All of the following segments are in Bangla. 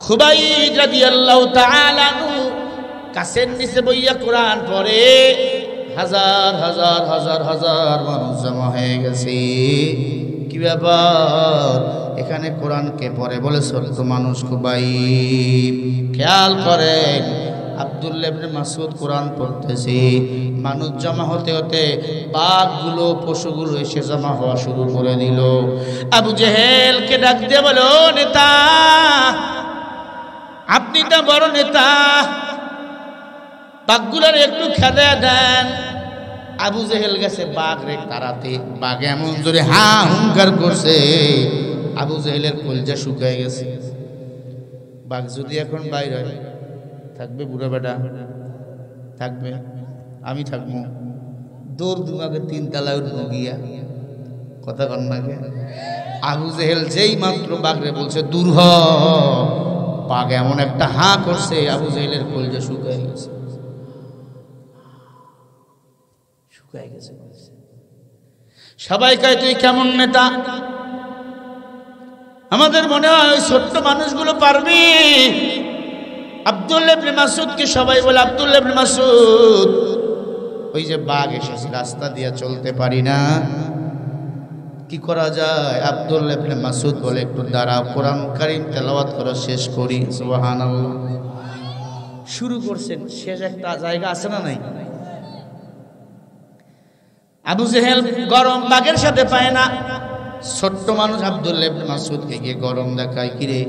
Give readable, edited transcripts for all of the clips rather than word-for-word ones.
খুবাইব রাদিয়াল্লাহু তাআলা আনহু কাছের নিচে বইয়া কোরআন পড়ে। হাজার হাজার হাজার হাজার মানুষ জমা হয়ে গেছে। কি ব্যাপার, এখানে কোরআনকে পড়ে বলে ছোট্ট মানুষ খুবাইব। খেয়াল করেন, আব্দুল্লাহ ইবনে মাসউদ কোরআন পড়তেছে, মানুষ জমা হতে হতে বাঘগুলো পশুগুলো এসে জমা হওয়া শুরু করে দিল। আবু জেহেলকে ডাক দিয়ে বলে, ও নেতা, আপনি তো বড় নেতা, বাঘগুলোর একটু খেদা দেন। আবু জেহেল গেছে বাঘ রে তাড়াতে, বাঘ এমন জোরে হা হুঙ্কার করছে, আবু জেহেলের কলজা শুকায় গেছে। বাঘ যদি এখন বাইরে হয় থাকবে, বুড়া বেটা থাকবে, আমি থাকবো, দৌড় দুমাকে 3 তলায় উঠবো গিয়া। কথা কন্যাকে আবু জেহেল যেই মাত্র বাঘরে বলছে দূর হ, বাঘ এমন একটা হা করছে, আবু জেহেলের কলজা শুকায় গেছে, শুকায় গেছে। সবাই কয় তুই কেমন নেতা? আমাদের মনে হয় ওই ছোট্ট মানুষগুলো পারবি। আব্দুল্লাহ ইবনে মাসউদকে সবাই বলে, আব্দুল্লাহ ইবনে মাসউদ, ওই যে বাঘ এসেছে, রাস্তা দিয়ে চলতে পারি না, কি করা যায়? আব্দুল্লাহ ইবনে মাসউদ বলে, একটু দাঁড়াও, কোরআন কারীম তেলাওয়াত করা শেষ করি। সুবহানাল্লাহ। শুরু করছেন, শেষ একটা জায়গা আছে না নাই? আবু জেহেল গরম বাঘের সাথে পায় না, ছোট্ট মানুষ আব্দুল্লাহ ইবনে মাসউদকে গিয়ে গরম দেখায়, কিরে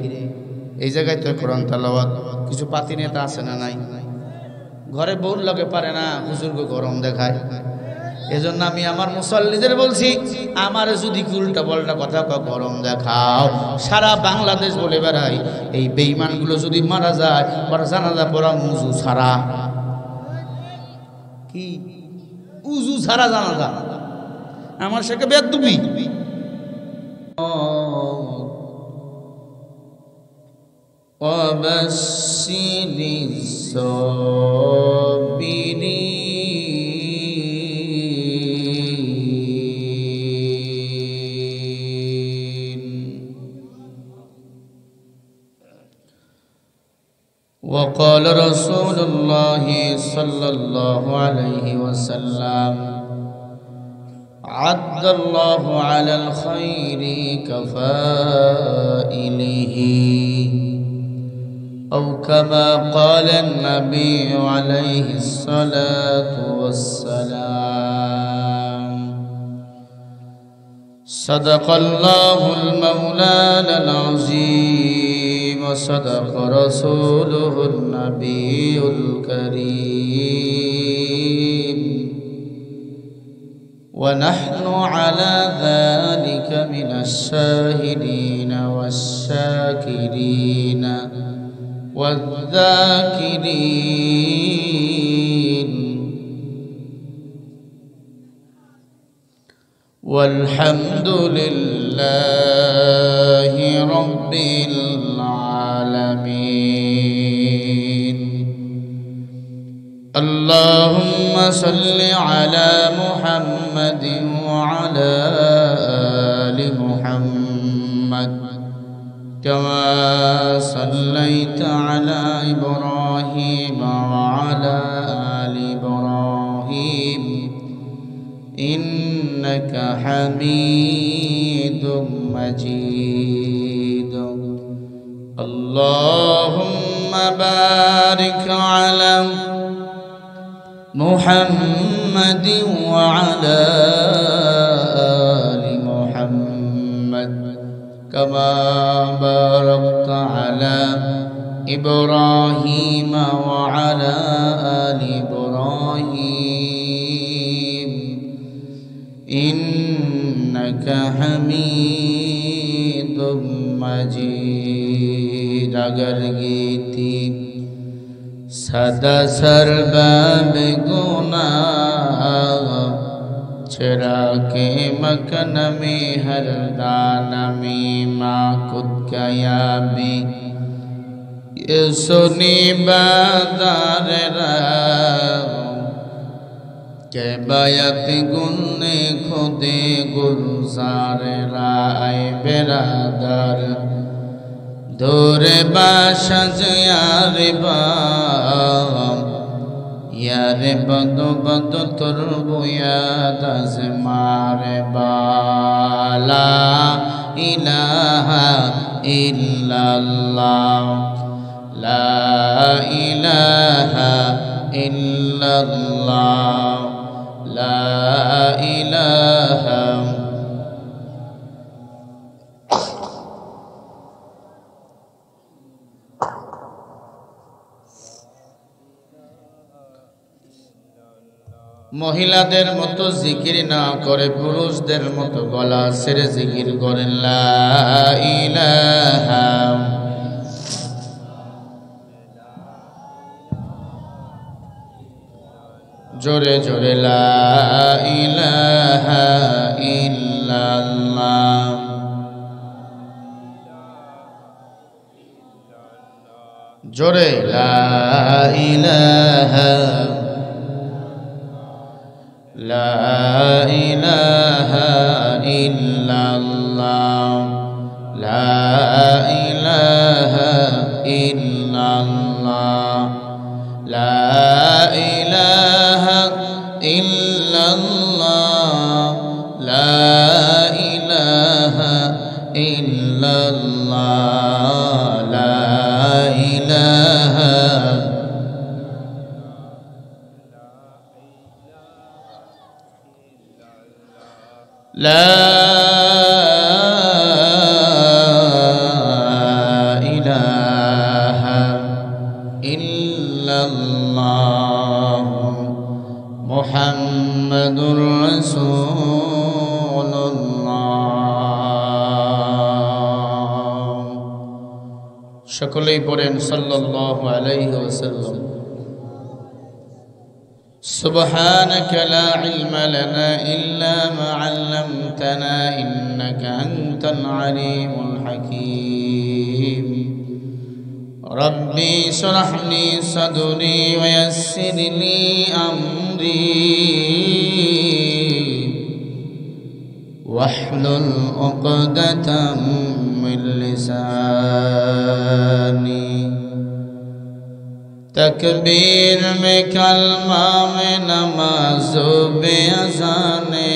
এই জায়গায় তো কোরআন তেলাওয়াত, কিছু পাতি নেতা আছে না নাই? ঘরে বউর লগে পারে না, হুজুরকে গরম দেখায়। এজন্য আমি আমার মুসল্লিদের বলছি, আমার যদি উল্টা পাল্টা কথা গরম দেখাও, সারা বাংলাদেশ বলে বেড়াই, এই বেঈমানগুলো যদি মারা যায়, জানাজা পড়া উজু ছাড়া। কি উজু ছাড়া জানাজা? আমার সাথে বেয়াদবি। وبشر الصابرين. وقال رسول الله صلى الله عليه وسلم عد الله على الخير كفائله، أو كما قال النبي عليه الصلاة والسلام. صدق الله المولانا العظيم، وصدق رسوله النبي الكريم، ونحن على ذلك من الشاهدين والشاكرين والذاكرين، والحمد لله رب العالمين. اللهم صل على محمد وعلى آل محمد، كما صليت على إبراهيم وعلى آل إبراهيم إنك حميد مجيد. اللهم بارك على محمد وعلى آل محمد، كما باركت على إبراهيم وعلى آل إبراهيم إنك حميد مجيد. अगर गीती सदा सरबाब गुनाह चरा के मकन में हर दाना में माकुद कया में ये सुनी बादार के बायत गुन्ने खुदे गुलजार राय बेरादार দূরে বাসাজ ইয়ারে বাম ইয়ারে বদ বদ তোর বুয়াদ আজ মারে বালা ইলাহা ইল্লাল্লাহ লা ইলাহা ইল্লাল্লাহ লা ইলাহা মহিলাদের মতো জিকির না করে পুরুষদের মতো গলা ছেড়ে জিকির করেন লা ইলাহা জোরে জোরে লা ইলাহা ইল্লাল্লাহ জোরে লা ইলাহা لا إله إلا الله لا إله إلا الله لا إله إلا الله لا إله إلا الله لا إله لا إله إلا الله محمد رسول الله সকলেই পড়েন সাল্লাল্লাহু আলাইহি ওয়াসাল্লাম سبحانك لا علم لنا إلا ما علمتنا إنك أنت العليم الحكيم ربي اشرح لي صدري ويسر لي أمري واحلل عقدة من لساني तकबीर में कलमा में नमाज़ो बेअज़ाने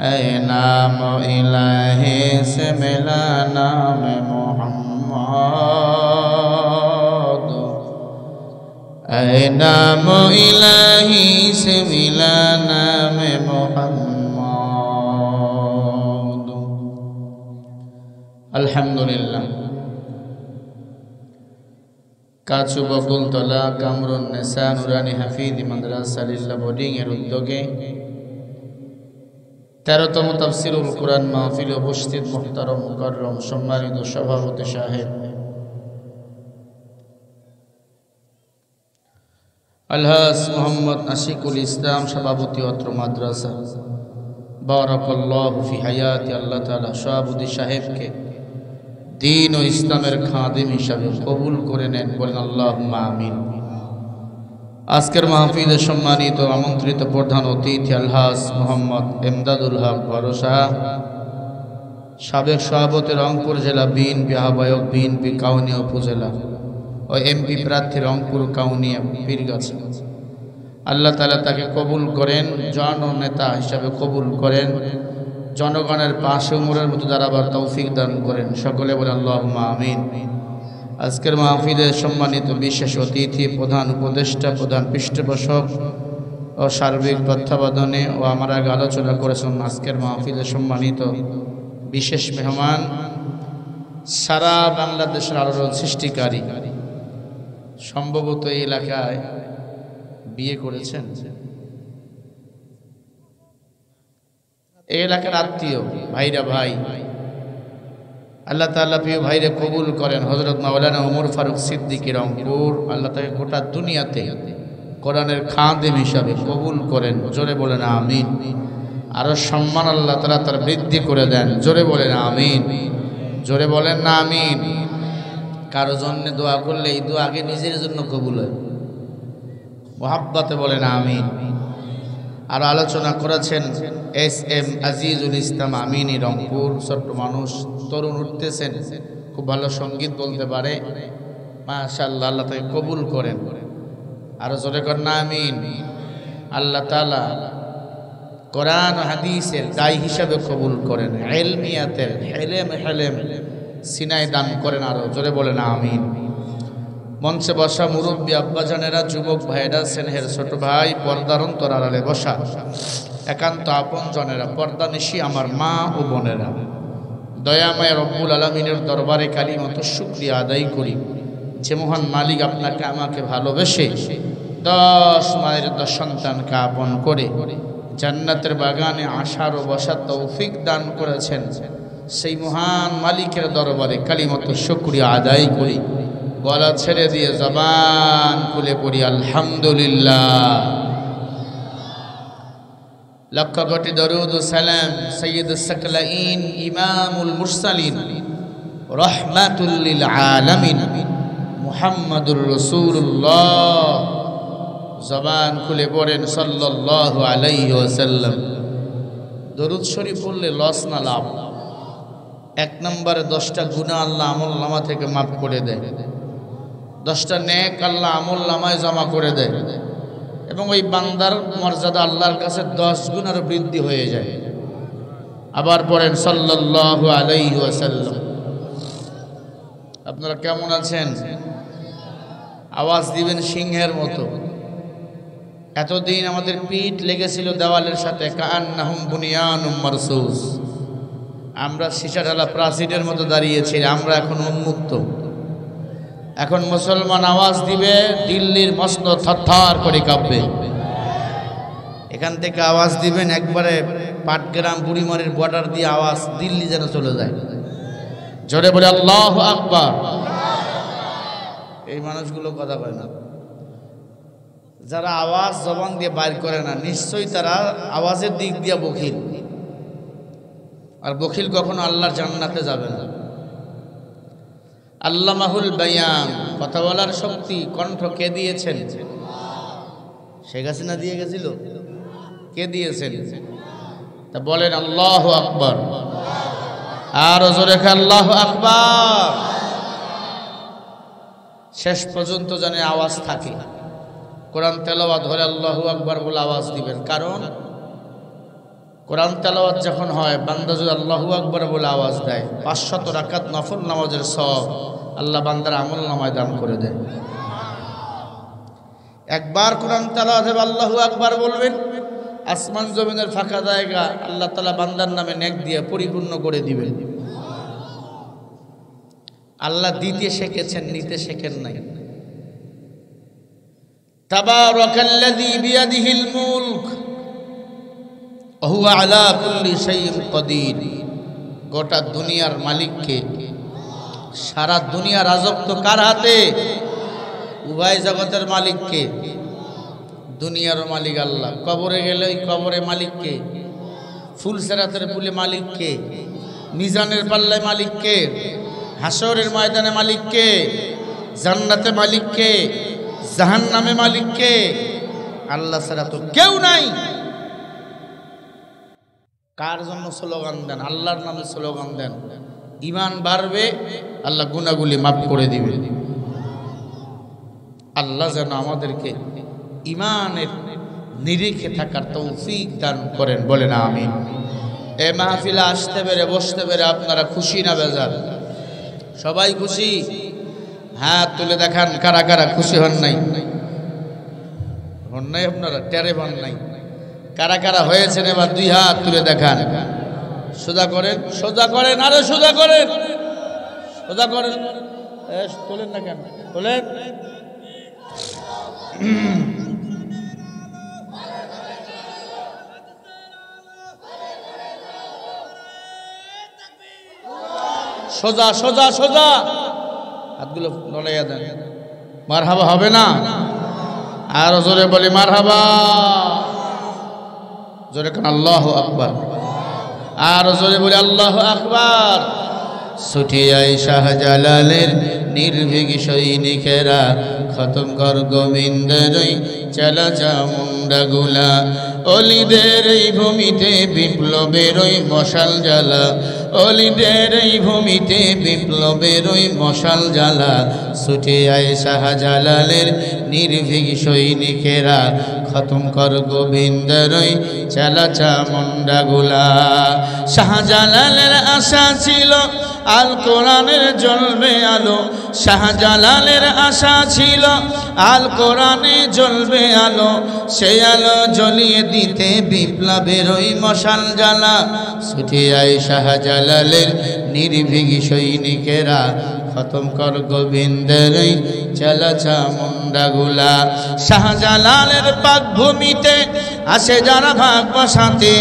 ऐ नाम इलाही से मिला नाम मोहम्मद ऐ नाम इलाही से मिला नाम मोहम्मद अल्हम्दुलिल्लाह কাচু বকুলতলা কামরুন নেসা নুরানি হাফিজি মাদ্রাসা লিল্লাহ বোর্ডিং এর উদ্যোগে 13তম তাফসীরুল কুরআন মাহফিলে উপস্থিত মুহতারাম মুকাররম সম্মানিত সভাপতি সাহেব আলহাজ মোহাম্মদ আশিকুল ইসলাম সভাপতি অত্র মাদ্রাসা বারাকাল্লাহু ফি হায়াতি আল্লাহ তাআলা সভাপতি সাহেবকে दीन और इस्लामेर खादिम हिसाबे कबूल करे नेन बोलेन आल्लाहुम्मा आमीन। आजकेर महफिले सम्मानित आमंत्रित प्रधान अतिथि आलहाज मोहम्मद एमदादुल हक भरोसा साবেক सभापति रंगपुर जिला বিএনপি আহ্বায়ক বিএনপি কাউনিয়া উপজেলা ও এমপি প্রার্থী রংপুর কাউনিয়া পীরগাছা আল্লাহ তাআলা তাকে কবুল করেন জননেতা হিসাবে কবুল করেন জনগণের পাশে উমরের মতো দাঁড়াবার তৌফিক দান করেন সকলে বলে আল্লাহুম্মা আমিন। আজকের মাহফিলে সম্মানিত বিশেষ অতিথি প্রধান উপদেষ্টা প্রধান পৃষ্ঠপোষক ও সার্বিক তত্ত্বাবধানে ও আমার আগে আলোচনা করেছেন আজকের মাহফিলে সম্মানিত বিশেষ মেহমান সারা বাংলাদেশের আলোড়ন সৃষ্টিকারী সম্ভবত এই এলাকায় বিয়ে করেছেন এই এলাকার আত্মীয় ভাইরা ভাই আল্লাহ তাআলা প্রিয় ভাইরে কবুল করেন হযরত মাওলানা ওমর ফারুক সিদ্দিকী রংপুর আল্লাহ তাকে গোটা দুনিয়াতে কোরআনের খাদেম হিসাবে কবুল করেন জোরে বলেন আমিন। আরো সম্মান আল্লাহ তাআলা তার বৃদ্ধি করে দেন জোরে বলেন আমিন জোরে বলেন না আমিন। কারো জন্য দোয়া করলে এই দোয়া আগে নিজের জন্য কবুল হয় মোহাব্বতে বলেন আমিন। আর আলোচনা করেছেন SM আজিজুল ইসলাম আমিনী, রংপুর। ছোট্ট মানুষ, তরুণ উঠতেছেন, খুব ভালো সঙ্গীত বলতে পারে, মাশাআল্লাহ। আল্লাহ তাকে কবুল করেন, আরো জোরে করেন আমিন। আল্লাহ তাআলা কোরআন ও হাদিসের দায়ী হিসাবে কবুল করেন, ইলমিয়াতের হেলেম সিনাই দান করেন, আরো জোরে বলেন আমিন। মঞ্চে বসা মুরব্বী আব্বাজানেরা, যুবক ভাইয়েরা, স্নেহের ছোট ভাই, পর্দার অন্তর আড়ালে বসা একান্ত আপন জনেরা, পর্দা নিশি আমার মা ও বোনেরা, দয়াময় রব্বুল আলামিনের দরবারে কালিমত শুকরিয়া আদায় করি যে মহান মালিক আপনাকে আমাকে ভালোবেসে 10 মায়ের 10 সন্তানকে আপন করে জান্নাতের বাগানে আসার ও বসার তৌফিক দান করেছেন। সেই মহান মালিকের দরবারে কালিমত শুকরিয়া আদায় করি, গলা ছেড়ে দিয়ে জবান খুলে পড়ি আলহামদুলিল্লাহ। লক্ষ কোটি দরুদ ও সালাম সাইয়্যিদুস সাকলাইন, ইমামুল মুরসালিন, রাহমাতুল লিল আলামিন মুহাম্মাদুর রাসূলুল্লাহ। জবান খুলে পড়েন সাল্লাল্লাহু আলাইহি ওয়াসাল্লাম। দরুদ শরীফ পড়লে লস না লাভ? 1 নম্বরে 10টা গুনাহ আল্লাহ আমলনামা থেকে মাফ করে দেয়, 10টা নেক আল্লাহ আমলনামায় জমা করে দেয়, এবং ওই বান্দার মর্যাদা আল্লাহর কাছে 10 গুণ আরো বৃদ্ধি হয়ে যায়। আবার পড়েন সাল্লাল্লাহু আলাইহি ওয়াসাল্লাম। আপনারা কেমন আছেন? আওয়াজ দিবেন সিংহের মতো। এতদিন আমাদের পিঠ লেগেছিল দেওয়ালের সাথে, কাআন্নাহুম বুনিয়ানুম মারসুস। আমরা সীসাঢালা প্রাচীরের মতো দাঁড়িয়েছি, আমরা এখন উন্মুক্ত। এখন মুসলমান আওয়াজ দিবে, দিল্লির মসনদ থরথর করে কাঁপবে। এখান থেকে আওয়াজ দিবেন, একবারে পাটগ্রাম বুড়িমারির বর্ডার দিয়ে আওয়াজ দিল্লি যেন চলে যায়। জোরে বলে আল্লাহু আকবার। এই মানুষগুলো কথা কয় না, যারা আওয়াজ জবান দিয়ে বাইর করে না, নিশ্চয়ই তারা আওয়াজের দিক দিয়ে বখিল। আর বখিল কখনো আল্লাহর জান্নাতে যাবে না। আল্লামাহুল বায়ান, কথা বলার শক্তি, কণ্ঠ কে দিয়েছেন? শেখ হাসিনা দিয়ে গেছিল? কে দিয়েছেন? তা বলেন আল্লাহু আকবার। আর জোরে আল্লাহু আকবার। শেষ পর্যন্ত জানে আওয়াজ থাকে। কোরআন তেলাওয়াত ধরে আল্লাহু আকবার বলে আওয়াজ দিবেন, কারণ কোরআন তেলাওয়াত যখন হয়, বান্দা যদি আল্লাহু আকবার বলে আওয়াজ দেয়, 500 রাকাত নফল নামাজের সওয়াব আল্লাহ বান্দার আমল নামায় দান করে দেয়। একবার কোরআন তেলাওয়াত হবে, আল্লাহু আকবার বলবেন, আসমান জমিনের ফাঁকা জায়গা আল্লাহ তাআলা বান্দার নামে নেক দিয়ে পরিপূর্ণ করে দিবেন। আল্লাহ দিতে শিখেছেন, নিতে শেখেন নাই। তাবারাকাল্লাযী বিয়াদিহিল মুলক ওয়া হুয়া আলা কুল্লি শাইইন কাদির। গোটা দুনিয়ার মালিককে, সারা দুনিয়ার রাজত্ব কার হাতে? উভয় জগতের মালিককে। দুনিয়ার মালিক আল্লাহ, কবরে গেলে ওই কবরে মালিককে, ফুলসেরাতের ফুলে মালিককে, মিজানের পাল্লায় মালিককে, হাসরের ময়দানে মালিককে, জান্নাতে মালিককে, জাহান্নামে মালিককে। আল্লাহ ছাড়া তো কেউ নাই। কার জন্য স্লোগান দেন? আল্লাহর নামে স্লোগান দেন। ঈমান বাড়বে, আল্লাহ গুনাহগুলি মাফ করে দিবে। আল্লাহ যেন আমাদেরকে ঈমানের নিরিখে থাকার তৌফিক দান করেন, বলেন আমিন। এই মাহফিলে আসতে পেরে, বসতে পেরে আপনারা খুশি না বেজার? সবাই খুশি? হাত তুলে দেখান কারা কারা খুশি হন নাই। হন নাই আপনারা? টেরে হন নাই? কারা কারা হয়েছেন এবার 2 হাত তুলে দেখান। সোজা করেন, সোজা করেন, আরে সোজা করেন, সোজা করেন। তোলেন না কেন? তোলেন। সোজা সোজা সোজা, হাতগুলো নড়াইয়া দেন। মারহাবা হবে না? আরো জোরে বলি মারহাবা। জোরে কান আল্লাহু আকবার। আরো জোরে বলি আল্লাহু আকবার। ছুটে আয় শাহজালালের নির্ভীক সৈনিকেরা, খতম কর গোবিন্দের চালা চামুন্ডা গুলা। ও অলিদের এই ভূমিতে বিপ্লবের ওই মশাল জ্বালা, অলিদের এই ভূমিতে বিপ্লবের ওই মশাল জ্বালা, ছুটে আয় শাহজালালের নির্ভীক সৈনিকেরা, খতম কর গোবিন্দের ওই চালা চামুন্ডা গুলা। শাহজালালের আশা ছিল আল কোরআনের জ্বলবে আলো, শাহজালালের আশা ছিল আল কোরআনে জ্বলবে আলো, সেই আলো জ্বলিয়ে দিতে বিপ্লবের ওই মশাল জ্বালা, ছুটে আয় শাহজালালের নির্ভীক সৈনিকেরা, খতম কর গোবিন্দের ওই চালা চামুন্ডা গুলা। শাহজালালের পাক ভূমিতে আসে যারা ভাগ বসাতে,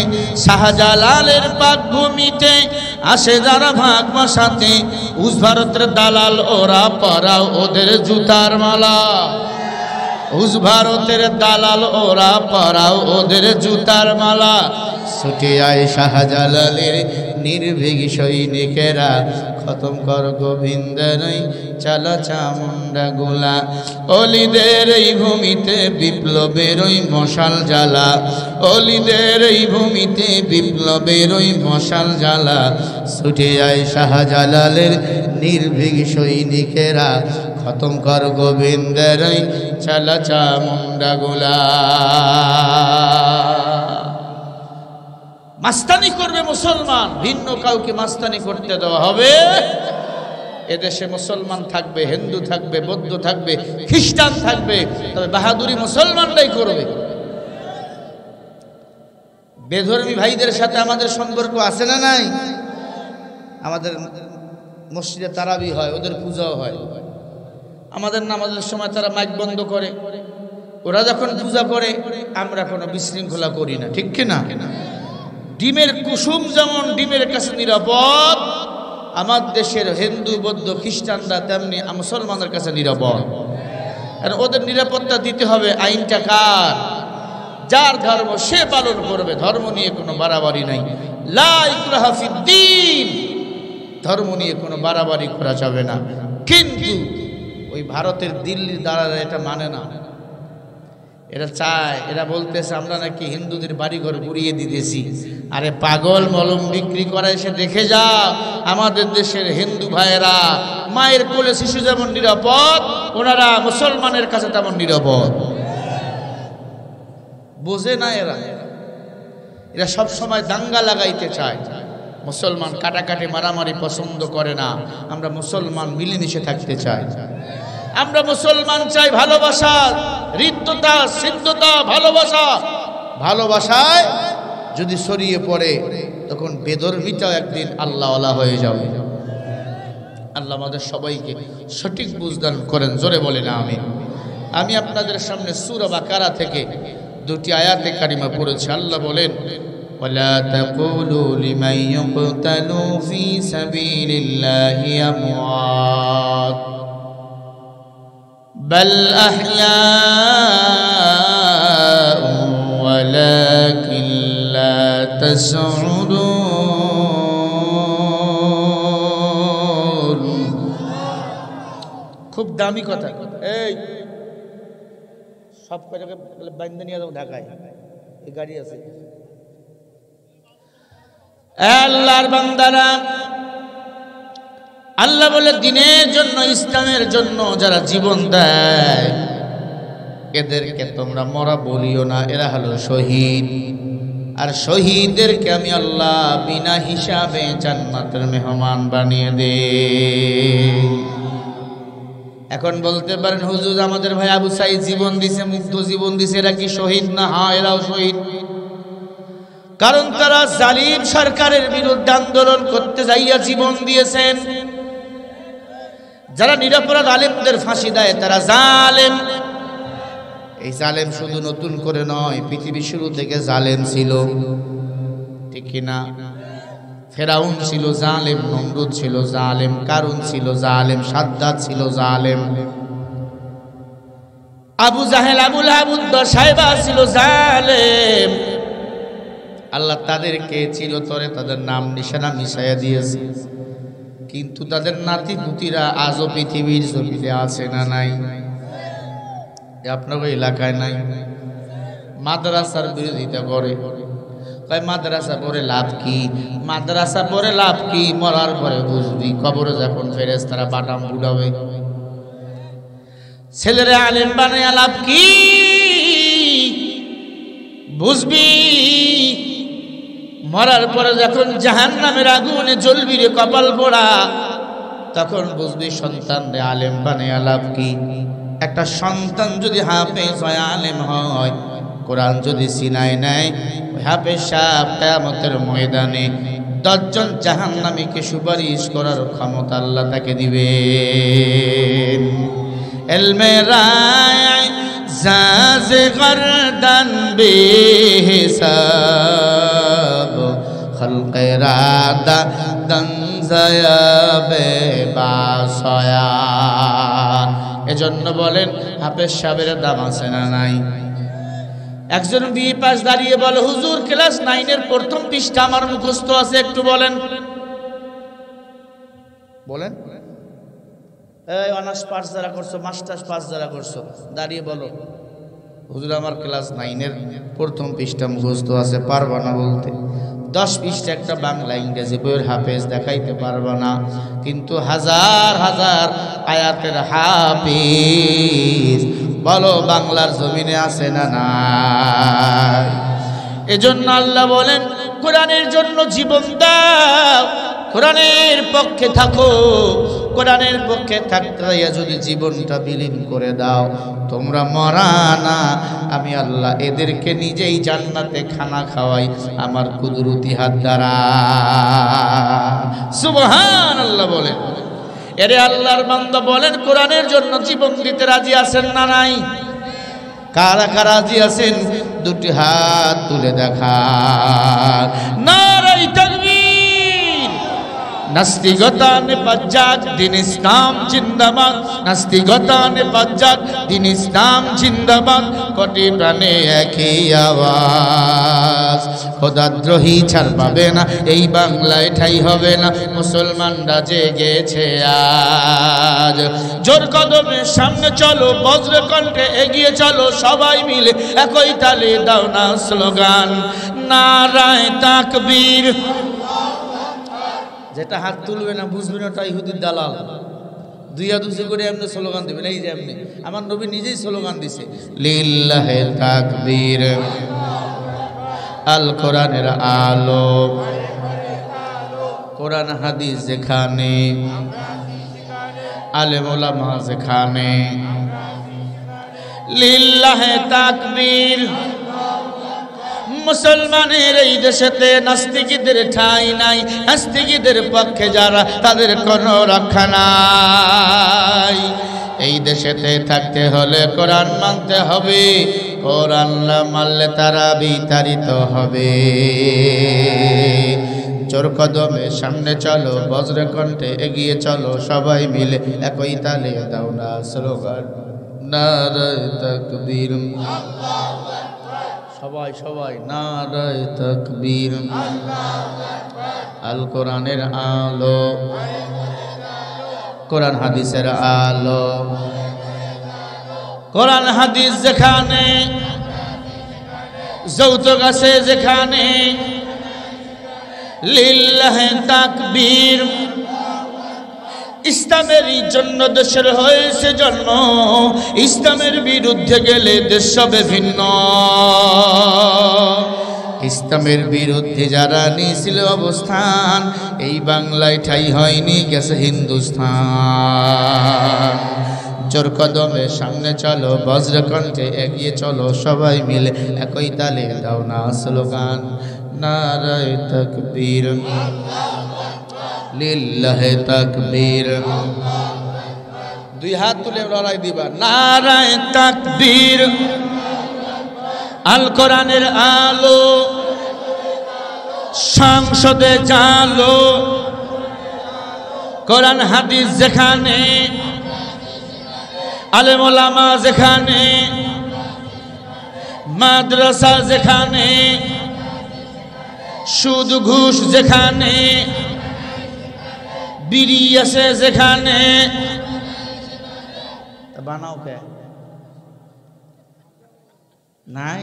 শাহজালালের পাক ভূমিতে আসে যারা ভাগ বসাতে, উস ভারতের দালাল ওরা পরাও ওদের জুতার মালা, উস ভারতের দালাল ওরা পরাও ওদের জুতার মালা, ছুটে আয় শাহজালালের নির্ভীক সৈনিকেরা, খতম কর গোবিন্দের ওই চালা চামুন্ডা গোলা। অলিদের এই ভূমিতে বিপ্লবের ওই মশাল জ্বালা, অলিদের এই ভূমিতে বিপ্লবের ওই মশাল জ্বালা, ছুটে আয় শাহজালালের নির্ভীক সৈনিকেরা, খতম কর গোবিন্দের ওই চালা চামুন্ডা গোলা। মাস্তানি করবে মুসলমান, ভিন্ন কাউকে মাস্তানি করতে দেওয়া হবে। এদেশে মুসলমান থাকবে, হিন্দু থাকবে, বৌদ্ধ থাকবে, খ্রিস্টান থাকবে, তবে বাহাদুরি মুসলমানরাই করবে। বেধর্মী ভাইদের সাথে আমাদের সম্পর্ক আছে না নাই? আমাদের মসজিদে তারাবি হয়, ওদের পূজাও হয়। আমাদের নামাজের সময় তারা মাইক বন্ধ করে, ওরা যখন পূজা করে আমরা কোনো বিশৃঙ্খলা করি না, ঠিক কিনা? ডিমের কুসুম যেমন ডিমের কাছে নিরাপদ, আমার দেশের হিন্দু বৌদ্ধ খ্রিস্টানরা তেমনি মুসলমানদের কাছে নিরাপদ। আর ওদের নিরাপত্তা দিতে হবে। আইনটা কার? যার ধর্ম সে পালন করবে, ধর্ম নিয়ে কোনো বাড়াবাড়ি নাই। লা ইকরাহা ফিদ্দীন, ধর্ম নিয়ে কোনো বাড়াবাড়ি করা যাবে না। কিন্তু ওই ভারতের দিল্লির দ্বারা এটা মানে না, এরা চায়, এরা বলতেছে আমরা নাকি হিন্দুদের বাড়িঘর গুড়িয়ে দিতেছি। আরে পাগল, মলম বিক্রি করা এসে দেখে যা, আমাদের দেশের হিন্দু ভাইয়েরা মায়ের কোলে শিশু যেমন নিরাপদ, ওনারা মুসলমানের কাছে তেমন নিরাপদ। বোঝে না এরা, এরা সব সময় দাঙ্গা লাগাইতে চায়। মুসলমান কাটাকাটি মারামারি পছন্দ করে না, আমরা মুসলমান মিলেমিশে থাকতে চাই। আমরা মুসলমান চাই ভালোবাসা, হৃদ্যতা, সিদ্ধতা, ভালোবাসা। ভালোবাসায় যদি ছড়িয়ে পড়ে তখন বেধর্মীটাও একদিন আল্লাহওয়ালা হয়ে যাবে। আল্লাহ আমাদের সবাইকে সঠিক বুঝদান করেন, জোরে বলে না আমি। আমি আপনাদের সামনে সূরা বাকারা থেকে দুটি আয়াতে কারিমা পড়েছি। আল্লাহ বলেন, ওয়ালা তাকুলু লিমান ইউকতালু ফি সাবিলিল্লাহি আমওয়াত বাল আহইয়াউ ওয়ালাকিন লা তাশউরুন। খুব দামি কথা। এই সব কটাকে বাইন্দা নিয়ে যাও ঢাকায়, এই গাড়ি আছে। আল্লাহর বান্দারা, আল্লাহ বলে দিনের জন্য, ইসলামের জন্য যারা জীবন দেয় এদেরকে তোমরা মরা বলিও না, এরা হলো শহীদ। আর শহীদদেরকে আমি আল্লাহ বিনা হিসাবে জান্নাতের মেহমান বানিয়ে দেই। এখন বলতে পারেন, হুজুর আমাদের ভাই আবু সাঈদ জীবন দিছে, মুগ্ধ জীবন দিছে, এরা কি শহীদ না? হ্যাঁ, এরাও শহীদ। কারণ তারা জালিম সরকারের বিরুদ্ধে আন্দোলন করতে যাইয়া জীবন দিয়েছেন। যারা নিরপরাধ আলেমদের ফাঁসি দেয় তারা জালেম। এই জালেম শুধু নতুন করে নয়, পৃথিবী শুরু থেকে জালেম ছিল, ঠিক কিনা? ফেরাউন ছিল জালেম, নমরুদ ছিল জালেম, কারুন ছিল জালেম, সাদ্দাত ছিল জালেম, আবু জাহেল, আবু লাহাব, সাহেবা ছিল জালেম। আল্লাহ তাদেরকে চিরতরে তাদের নাম নিশানা মিশাইয়া দিয়েছে, কিন্তু তাদের নাতি পুতিরা আজও পৃথিবীর জমিনে আছে না নাই? আপনার এলাকায় নাই? মাদ্রাসার বিরোধিতা করে। কয় মাদ্রাসা পড়ে লাভ কি? মাদ্রাসা পড়ে লাভ কি? মরার পরে বুঝবি, কবরে যখন ফেরেশতারা বাটাম বুড়াবে। ছেলেরে আলেম বানায়া লাভ কি? বুঝবি মরার পরে যখন জাহান্নামের আগুনে জ্বলবি রে কপাল পোড়া, তখন বুঝবি সন্তান রে আলেম বানায়া লাভ কি? একটা সন্তান যদি হাফেজ হয়, আলেম হয়, কোরআন যদি সিনায় নেয়, হাফেজ সাহেব কিয়ামতের ময়দানে 10 জন জাহান্নামীকে সুপারিশ করার ক্ষমতা আল্লাহ তাকে দিবেন। ইলমে রায় জাজ গরদান বেহিসাব, খলকে রাদা দনজায়া বেবাসয়া। এজন্য বলেন হাফেজ সাহেবের দাম আছে না নাই? একজন বিএ পাস দাঁড়িয়ে বলে, হুজুর ক্লাস 9 প্রথম পৃষ্ঠা আমার মুখস্থ আছে, একটু বলেন। বলেন এই অনার্স পাস যারা করছো, মাস্টার্স পাস যারা করছো, দাঁড়িয়ে বলো হুজুর আমার ক্লাস 9 প্রথম পৃষ্ঠা মুখস্থ আছে, পারবা না বলতে। 10 পৃষ্ঠা একটা বাংলা ইংরেজি বইয়ের হাফেজ দেখাইতে পারবা না, কিন্তু হাজার হাজার আয়াতের হাফেজ বলো বাংলার জমিনে আছে না নাই? এজন্য আল্লাহ বলেন কোরআনের জন্য জীবন দাও, কোরআনের পক্ষে থাকো। কোরআনের পক্ষে থাকতে যদি জীবনটা বিলীন করে দাও, তোমরা মরা না, আমি আল্লাহ এদেরকে নিজেই জান্নাতে খানা খাওয়াই আমার কুদরতি হাত দ্বারা। সুবহানাল্লাহ বলেন। এরে আল্লাহর বান্দা বলেন কোরআনের জন্য জীবন দিতে রাজি আছেন না নাই? কারা কারা রাজি আছেন দুটি হাত তুলে দেখা। নারায়ে তাকবীর। নাস্তিকতা নিপাত দিন ইসলাম জিন্দাবাদ, নাস্তিকতা নিপাত দিন ইসলাম জিন্দাবাদ। কোটি প্রাণে একই আওয়াজ, খোদাদ্রোহী ছাড় পাবে না, এই বাংলায় ঠাই হবে না, মুসলমানরা জেগেছে আজ। জোর কদমে সামনে চলো, বজ্র কণ্ঠে এগিয়ে চলো, সবাই মিলে একই তালে দাও না স্লোগান, নারায়ে তাকবীর। যেটা হাত তুলবে না বুঝবে না ওটা ইহুদির দালাল। দুইয়া দুসি করে এমনি স্লোগান দেবেন, এই যে এমনি আমার নবী নিজেই স্লোগান দিছে, লিল্লাহে তাকবীর। আল কোরআনের আলো, কোরআন হাদিস যেখানে, আলেম ওলামা যেখানে, লিল্লাহে তাকবীর। মুসলমানের এই দেশেতে নাস্তিকদের ঠাঁই নাই, নাস্তিকদের পক্ষে যারা তাদের কোনো রক্ষা নাই। এই দেশেতে থাকতে হলে কোরআন মানতে হবে, কোরআন না মানলে তারা বিতাড়িত হবে। জোর কদমে সামনে চলো, বজ্র কণ্ঠে এগিয়ে চলো, সবাই মিলে একই তালে দাও না স্লোগান, নারায়ে তাকবীর। সবাই সবাই নারায়ে তাকবীর। আল কোরআনের আলো, কোরআন হাদিসের আলো, কোরআন হাদিস যেখানে, যৌতুক আছে যেখানে, লিল্লাহে তাকবীর। ইসলামেরই জন্য দেশের হয়েছে জন্ম, ইসলামের বিরুদ্ধে গেলে দেশ হবে ভিন্ন। ইসলামের বিরুদ্ধে যারা নিয়েছিল অবস্থান, এই বাংলায় ঠাই হয়নি, গেছে হিন্দুস্তান। জোর কদমে সামনে চলো, বজ্র কণ্ঠে এগিয়ে চলো, সবাই মিলে একই তালে দাও না স্লোগান, নারায়ে তাকবীর, লিল্লাহে তাকবীর। দুই হাত তুলে লড়াই দিবা, নারায়ে তাকবীর। আল কোরআনের আলো, সংসদে জালো, কোরআন হাদিস যেখানে, আলেম ওলামা যেখানে, মাদ্রাসা যেখানে, সুদ ঘুষ যেখানে, বিড়ি আছে যেখানে, বানাও কে নাই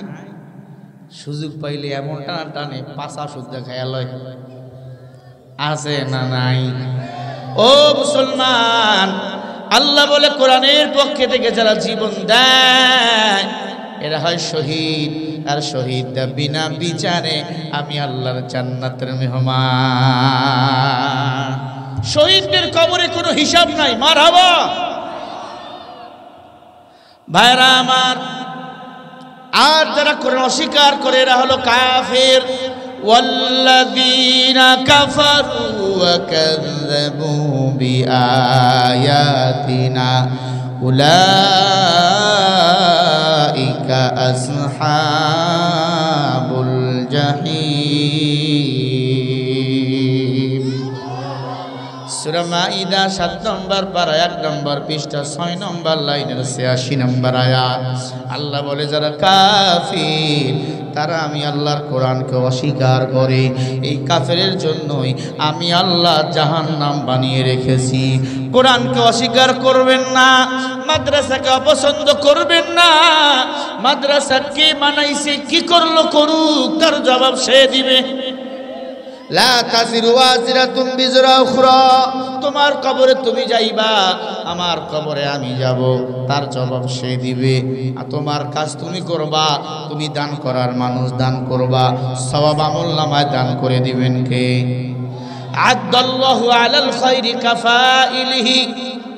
সুযোগ পাইলে এমন টানা টানে পাশা শুদ্ধ খায়া লয়, আছে না নাই? ও মুসলমান, আল্লাহ বলে কোরআনের পক্ষে থেকে যারা জীবন দেয় এরা হয় শহীদ, আর শহীদরা বিনা বিচারে আমি আল্লাহর জান্নাতের মেহমান। শহীদদের কবরে কোনো হিসাব নাই। মারহাবা ভাইরা আমার। আর যারা কোরআন অস্বীকার করে এরা হলো কাফের। ওয়াল্লাযীনা কাফারু ওয়া কাযযাবু বিআয়াতিনা উলাইকা আসহাবুল জাহিম। সূরা মাইদা ৭ নম্বর পারা ১ নম্বর পৃষ্ঠা ৬ নম্বর লাইনের ৮৬ নম্বর আয়াত। আল্লাহ বলে যারা কাফির তারা আমি আল্লাহর কোরআনকে অস্বীকার করে, এই কাফেরের জন্যই আমি আল্লাহ জাহান্নাম বানিয়ে রেখেছি। কোরআনকে অস্বীকার করবেন না, মাদ্রাসাকে অপছন্দ করবেন না। মাদ্রাসা কে বানাইছে, কি করলো করুক, তার জবাব সে দিবে। লা তাজিরু ওয়াজিরাতুম বিজরা উখরা, তোমার কবরে তুমি যাইবা, আমার কবরে আমি যাব, তার জবাব সে দিবে। আর তোমার কাজ তুমি করবা, তুমি দান করার মানুষ দান করবা, সওয়াব আমলনামায় দান করে দিবেন কে? আদাল্লাহু আলাল খায়রি কাফাইলিহি,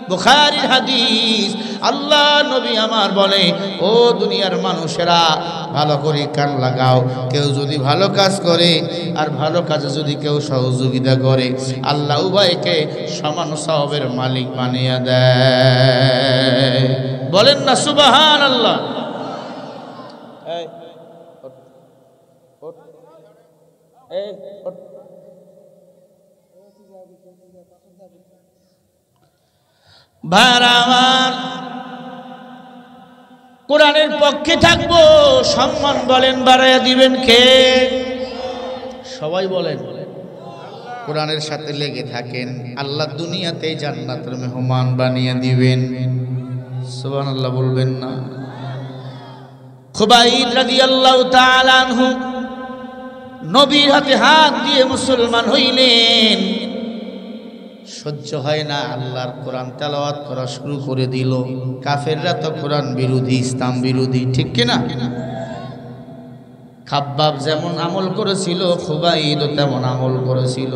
বুখারীর হাদিস। আল্লাহ নবী আমার বলে, ও দুনিয়ার মানুষেরা ভালো করে কান লাগাও, কেউ যদি ভালো কাজ করে আর ভালো কাজে যদি কেউ সহযোগিতা করে, আল্লাহ উভয়কে সমান সওয়াবের মালিক বানিয়ে দেয়। বলেন না সুবহানাল্লাহ। ভাইরা আমার, কোরআনের পক্ষে থাকবো, সম্মান বলেন বাড়াইয়া দিবেন কে? সবাই বলেন কোরআনের সাথে লেগে থাকেন, আল্লাহ দুনিয়াতেই জান্নাতের মেহমান বানিয়ে দিবেন। সুবহানাল্লাহ বলবেন না? খুবাইব রাদিয়াল্লাহু তাআলা আনহু নবীর হাতে হাত দিয়ে মুসলমান হইলেন। সহ্য হয় না, আল্লাহর কোরআন তেলাওয়াত করা শুরু করে দিল। কাফেররা তো কোরআন বিরোধী, ইসলাম বিরোধী, ঠিক কিনা? খাব্বাব যেমন আমল করেছিল, খুবাইদ তেমন আমল করেছিল।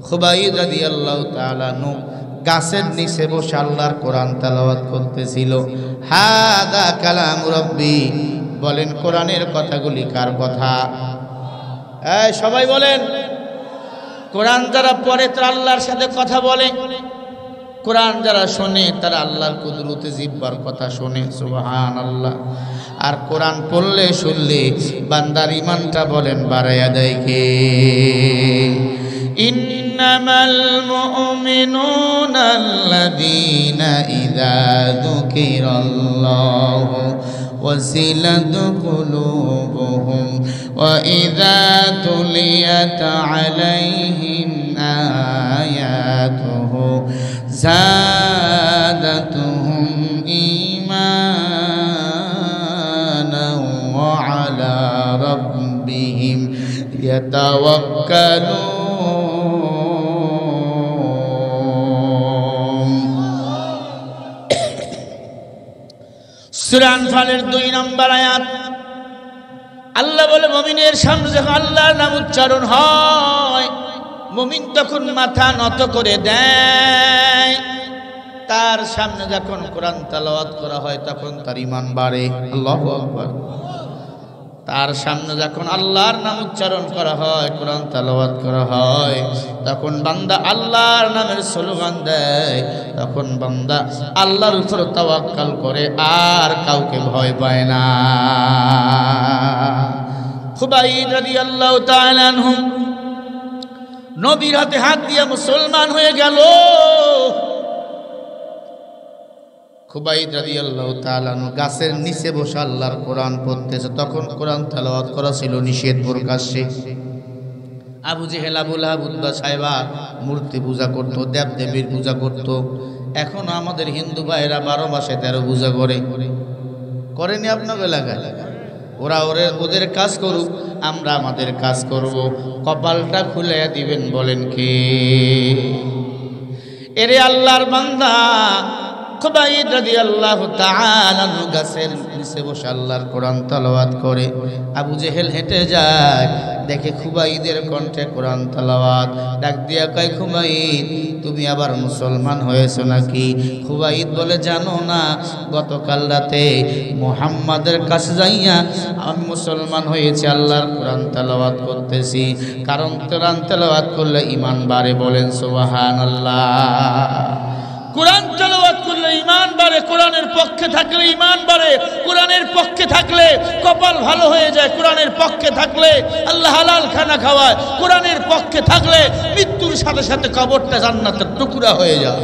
খুবাইদ রাদিয়াল্লাহু তাআলা আনহু গাছের নিচে বসে আল্লাহর কোরআন তেলাওয়াত করতেছিল। হাদা কালাম রাব্বি, বলেন কোরআনের কথাগুলি কার কথা? এই সবাই বলেন। কোরআন যারা পড়ে তারা আল্লাহর সাথে কথা বলে, কোরআন যারা শোনে তারা আল্লাহর কুদরতে জিহ্বার কথা শোনে। সুবহানাল্লাহ। আর কোরআন পড়লে শুনলে বান্দার ঈমানটা বলেন বাড়াইয়া দেয় কে? ইন্নামাল মুমিনুনা আল্লাযীনা ইযা যুকিরাল্লাহু وسلت قلوبهم وإذا تليت عليهم آياته زادتهم إيمانا وعلى ربهم يتوكلون। সূরা আনফালের 2 নম্বর আয়াত। আল্লাহ বলে মুমিনের সামনে যখন আল্লাহর নাম উচ্চারণ হয়, মুমিন তখন মাথা নত করে দেয়। তার সামনে যখন কোরআন তেলাওয়াত করা হয় তখন তার ঈমান বাড়ে। আল্লাহু আকবার। তার সামনে যখন আল্লাহর নাম উচ্চারণ করা হয়, কোরআন তেলাওয়াত করা হয়, তখন বান্দা আল্লাহর নামের স্লোগান দেয়, তখন বান্দা আল্লাহর উপর তাওয়াক্কাল করে, আর কাউকে ভয় পায় না। খুবাইব রাদিয়াল্লাহু তাআলা আনহু নবীর হাতে হাত দিয়ে মুসলমান হয়ে গেল। খুবাইব রাদিয়াল্লাহু তাআলা আনহু গাছের নিচে বসে আল্লাহর কোরআন পড়তেছে। তখন কোরআন তেলাওয়াত করা ছিল নিষেধ প্রকাশ্যে। আবু জেহেল, আবু লাহাব, উতবা সাহেবা মূর্তি পূজা করত, দেবদেবীর পূজা করত। এখন আমাদের হিন্দু ভাইরা 12 মাসে 13 পূজা করেনি আপনার এলাকায়? ওরা ওদের কাজ করুক, আমরা আমাদের কাজ করব। কপালটা খুলে দিবেন বলেন কে? এরে আল্লাহর বান্দা খুবাইব রাদিয়াল্লাহু তাআলা গাছের নিচে বসে আল্লাহর কোরআন তেলাওয়াত করে। আবু জেহেল হেঁটে যায়, দেখে খুবাইদের কণ্ঠে কোরআন তেলাওয়াত। ডাক দিয়া কয়, খুবাইব তুমি আবার মুসলমান হয়েছো নাকি? খুবাইব বলে, জানো না গতকাল রাতে মুহাম্মাদের কাছে যাইয়া আমি মুসলমান হয়েছি, আল্লাহর কোরআন তেলাওয়াত করতেছি। কারণ কোরআন তেলাওয়াত করলে ঈমান বাড়ে, বলেন সুবহানাল্লাহ। কোরআন তেলাওয়াত করলে ঈমান বাড়ে, কোরআনের পক্ষে থাকলে ঈমান বাড়ে, কোরআনের পক্ষে থাকলে কপাল ভালো হয়ে যায়, কোরআনের পক্ষে থাকলে আল্লাহ হালাল খানা খাওয়ায়, কোরআনের পক্ষে থাকলে মৃত্যুর সাথে সাথে কবরটা জান্নাতের টুকরা হয়ে যায়।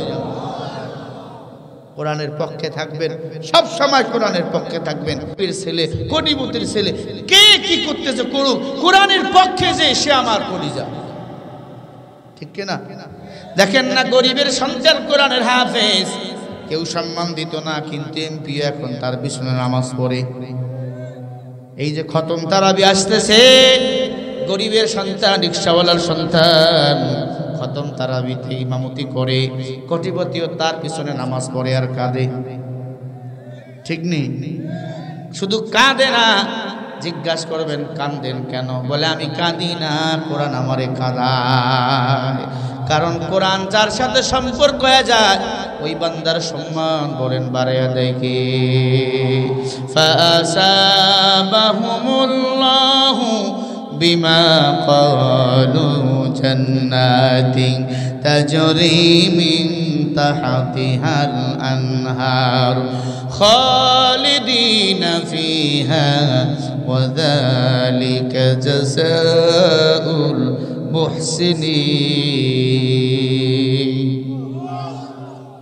কোরআনের পক্ষে থাকবেন, সব সময় কোরআনের পক্ষে থাকবেন। পীর ছেলে, কোটিপতির ছেলে, কে কি করতেছে করুক, কোরআনের পক্ষে যে সে আমার কলিজা, ঠিক কিনা? দেখেন না, গরিবের সন্তান কোরআনের হাফেজ, কেউ সম্মান দিত না, কিন্তু এমপি এখন তার পিছনে নামাজ পড়ে। এই যে খতম তারাবি আসতেছে, গরিবের সন্তান, রিক্সাওয়ালার সন্তান খতম তারাবিতে ইমামতি করে, কোটিপতিও তার পিছনে নামাজ পড়ে আর কাঁদে, ঠিক নেই? শুধু কাঁদে না, জিজ্ঞাসা করবেন কাঁদেন কেন? বলে আমি কাঁদি না, কোরআন আমারে কাঁদায়। কারণ কোরআন যার সাথে সম্পর্ক হয়ে যায়, ওই বান্দার সম্মান বলেন বাড়াইয়া দেয় কে? ফাসাবাহুমুল্লাহু বিমা ক্বালু জান্নাতিন তাজরি মিন তাহতিহাল আনহার খালিদিনা ফিহা ওয়া যালিকা জাযাউল মুহসিনিন।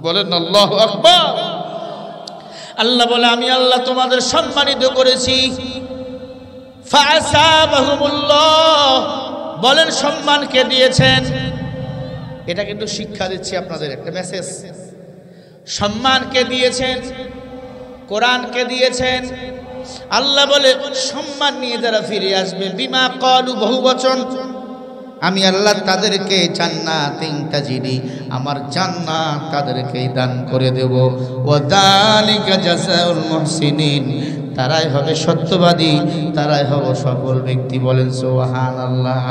বলেন আল্লাহু আকবার। আল্লাহ বলে, আমি আল্লাহ তোমাদের সম্মানিত করেছি। ফাসাবাহুমুল্লাহ, বলেন সম্মানকে দিয়েছেন। এটা কিন্তু শিক্ষা দিচ্ছি আপনাদের, একটা মেসেজ। সম্মানকে দিয়েছেন, কোরআনকে দিয়েছেন। আল্লাহ বলে সম্মান নিয়ে যারা ফিরে আসবে, বিমা ক্বালু বহুবচন, আমি আল্লাহ তাদেরকে জান্নাতিন তাজরি, আমার জান্নাত তাদেরকে দান করে দেব। ওয়া যালিকা জাযাউল মুহসিনিন, তারাই হবে সত্যবাদী, তারাই হবে সফল ব্যক্তি। বলেন সুবহানাল্লাহ।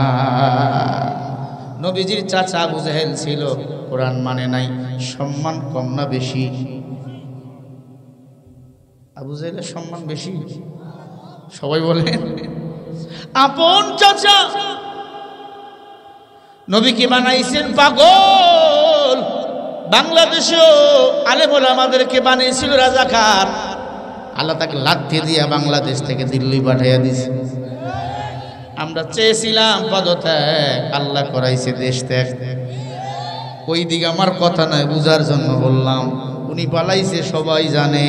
নবীজির চাচা আবু জেহেল ছিল, কোরআন মানে নাই, সম্মান কম না বেশি? আবু জেহেলের সম্মান বেশি, সবাই বলেন। আপন চাচা নবীকে বানাইছেন পাগল। বাংলাদেশেও আলেম ওলামাদেরকে বানিয়েছিল রাজাকার। আল্লাহ তাকে লাথি দিয়া বাংলাদেশ থেকে দিল্লি পাঠাইয়া দিছে। আমরা চেয়েছিলাম পদত্যাগ, আল্লাহ করাইছে দেশ ত্যাগ। ওই দিকে আমার কথা নয়, বুঝার জন্য বললাম। উনি পালাইছে সবাই জানে,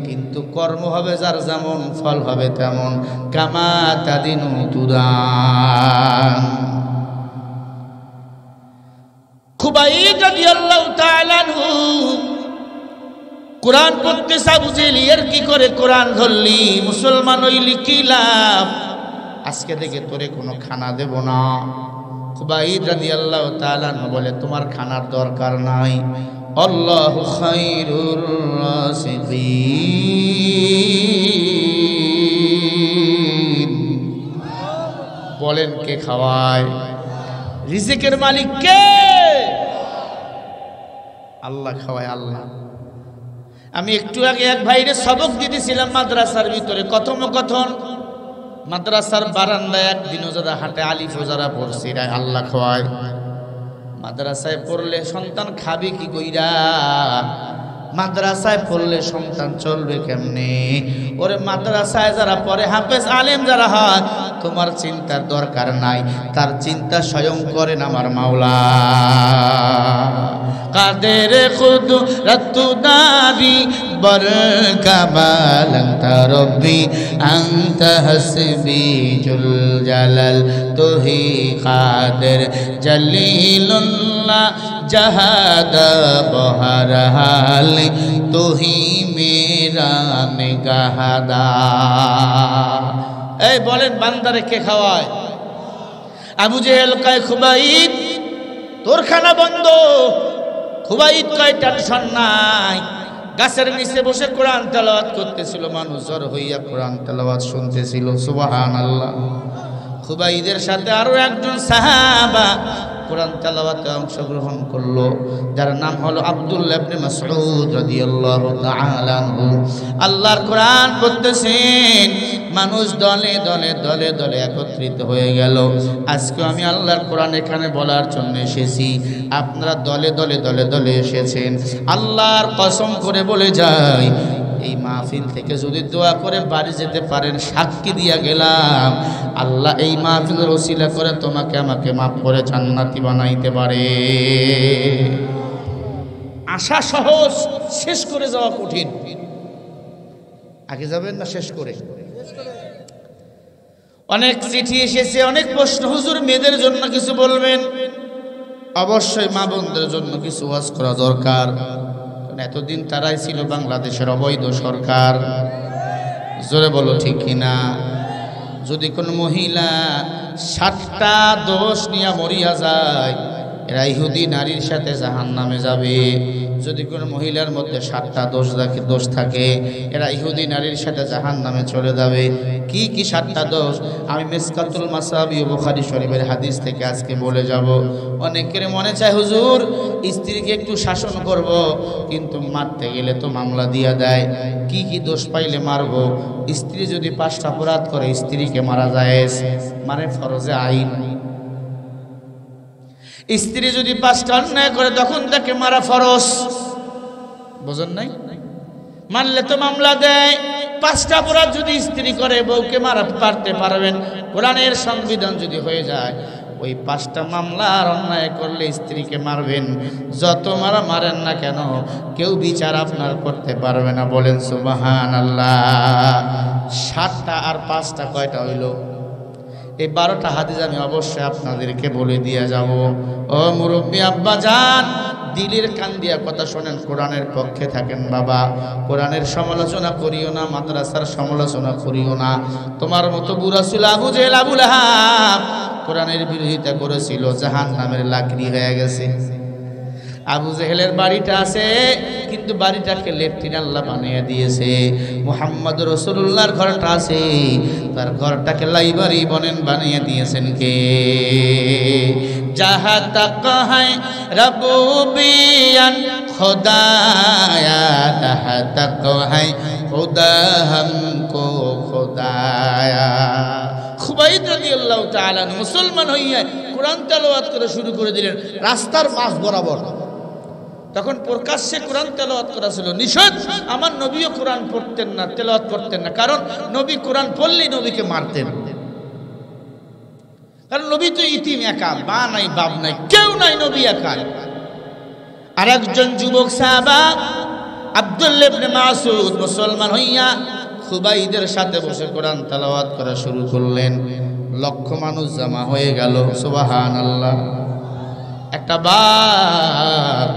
কিন্তু কর্ম হবে যার যেমন, ফল হবে তেমন। কামা তাদিনু তুদান। খুবাইব রাদিয়াল্লাহু তাআলা আনহু কোরআন পড়তেছে। আবু জেহেল এর কি করে কোরআন ধরলি, মুসলমান হইলি কি লাভ? আজকে থেকে তোরে কোনো খানা দেব না। খুবাইব রাদিয়াল্লাহু তাআলা আনহু বলে, তোমার খানার দরকার নাই। আল্লাহু খায়রুর রাযিকিন। বলেন কে খাওয়ায়? রিজিকের মালিক কে? আল্লাহ খাওয়ায়, আল্লাহ। আমি একটু আগে এক ভাইরে সবক দিতেছিলাম মাদ্রাসার ভিতরে, কথোপকথন। মাদ্রাসার বারান্দায় একদিনও যারা হাটে আলিফও যারা পড়ছে, এরা আল্লাহ খাওয়ায়। মাদ্রাসায় পড়লে সন্তান খাবে কি কইরা? মাদ্রাসায় পড়লে সন্তান চলবে কেমনে? ওরে মাদ্রাসায় যারা পড়ে, হাফেজ আলেম যারা হয়, তোমার চিন্তার দরকার নাই, তার চিন্তা স্বয়ং করেন আমার মাওলা। কাদের কুদরতু দারি বর কামাল আনতা রব্বি আনতা হাসবি জুল জালাল তুহি কাদের জলিলুল্লাহ जहादा बहरहाल तू ही मेरा निगाहदा। এই বলেন বান্দারে কে খাওয়ায়? আবু জেহেল কয় খুবাইব তোর খানা বন্ধ। খুবাইব কয় টেনশন নাই। গাছের নিচে বসে কোরআন তেলাওয়াত করতেছিল, মানুষ জড় হইয়া কোরআন তেলাওয়াত শুনতেছিল। সুবহানাল্লাহ। খুবাইবের সাথে আরো একজন সাহাবা কোরআন তেলাওয়াতে অংশগ্রহণ করলো, যার নাম হলো আব্দুল্লাহ ইবনে মাসউদ রাদিয়াল্লাহু তাআলা আনহু। আল্লাহর কোরআন পড়তেছেন, মানুষ দলে দলে দলে দলে একত্রিত হয়ে গেল। আজকে আমি আল্লাহর কোরআন এখানে বলার জন্য এসেছি, আপনারা দলে দলে দলে দলে এসেছেন। আল্লাহর কসম করে বলে যাই, এই মাহফিল থেকে যদি দোয়া করে বাড়ি যেতে পারেন, সাক্ষী দিয়া গেলাম আল্লাহ এই মাহফিলের ওসিলা করে তোমাকে আমাকে মাফ করে জান্নাতি বানাইতে পারে। আশা সহজ, শেষ করে যাওয়া কঠিন। আগে যাবেন না শেষ করে? অনেক চিঠি এসেছে, অনেক প্রশ্ন। হুজুর মেয়েদের জন্য কিছু বলবেন? অবশ্যই মা বোনদের জন্য কিছু ওয়াজ করা দরকার। এতদিন তারাই ছিল বাংলাদেশের অবৈধ সরকার। জোরে বলো ঠিক কিনা? যদি কোনো মহিলা 7টা দোষ নিয়ে মরিয়া যায়, এরা ইহুদি নারীর সাথে জাহান্নামে যাবে। যদি কোনো মহিলার মধ্যে 7টা দোষ থাকে, এরা ইহুদি নারীর সাথে জাহান্নামে চলে যাবে। কি কি 7টা দোষ আমি মিসকাতুল মাসাবি ও বুখারী শরীফের হাদিস থেকে আজকে বলে যাব। অনেকের মনে চায় হুজুর স্ত্রীকে একটু শাসন করব, কিন্তু মারতে গেলে তো মামলা দিয়া দেয়। কি কি দোষ পাইলে মারব? স্ত্রী যদি 5টা অপরাধ করে স্ত্রীকে মারা যায়, মানে ফরজে আইন। স্ত্রী যদি 5টা অন্যায় করে তখন তাকে মারা ফরজ। বুঝেন নাই? মারলে তো মামলা দেয়। 5টা অপরাধ যদি স্ত্রী করে বউকে মারতে পারবেন। কোরআনের সংবিধান যদি হয়ে যায়, ওই 5টা মামলার অন্যায় করলে স্ত্রীকে মারবেন। যত মারেন না কেন, কেউ বিচার আপনার করতে পারবে না। বলেন সুবহানাল্লাহ। 7টা আর 5টা কয়টা হইল? এই 12টা হাদিস আমি অবশ্যই আপনাদেরকে বলে দিয়ে যাব। ও মুরব্বী আব্বা জান, দিলের কান দিয়া কথা শোনেন, কোরআনের পক্ষে থাকেন বাবা। কোরআনের সমালোচনা করিও না, মাদ্রাসার সমালোচনা করিও না। তোমার মতো বুড়া ছিল আবু জেহেল, আবু লাহাব কোরআনের বিরোধিতা করেছিল, জাহান্নামের লাকড়ি হয়ে গেছে। আবু জেহেলের বাড়িটা আছে, কিন্তু বাড়িটাকে লেফটিন আল্লাহ বানিয়ে দিয়েছে। মুহাম্মদ রাসূলুল্লাহর ঘরটা আছে, তার ঘরটাকে লাইব্রেরি বানিয়ে দিয়েছেন কে? जहाँ तक है रबूबियत खुदाया, जहाँ तक है खुदा हमको खुदाया। খুবাইব রাদিয়াল্লাহু তাআলা মুসলমান হইয়া কোরআন তেলাওয়াত করে শুরু করে দিলেন রাস্তার মাঝ বরাবর। তখন প্রকাশ্যে কোরআন তেলাওয়াত করা ছিল নিষেধ। আমার নবীও কোরআন পড়তেন না, তেলাওয়াত করতেন না, কারণ নবী কোরআন পড়লেই নবীকে মারতেন। কারণ নবী তো ইতিম, একা, মা নাই বাপ নাই, কেউ নাই, নবী একা। আর একজন যুবক সাহাবা আব্দুল্লাহ ইবনে মাসউদ মুসলমান হইয়া খুবাইদের সাথে বসে কোরআন তেলাওয়াত করা শুরু করলেন। লক্ষ মানুষ জমা হয়ে গেল। সুবহানাল্লাহ। একটা বার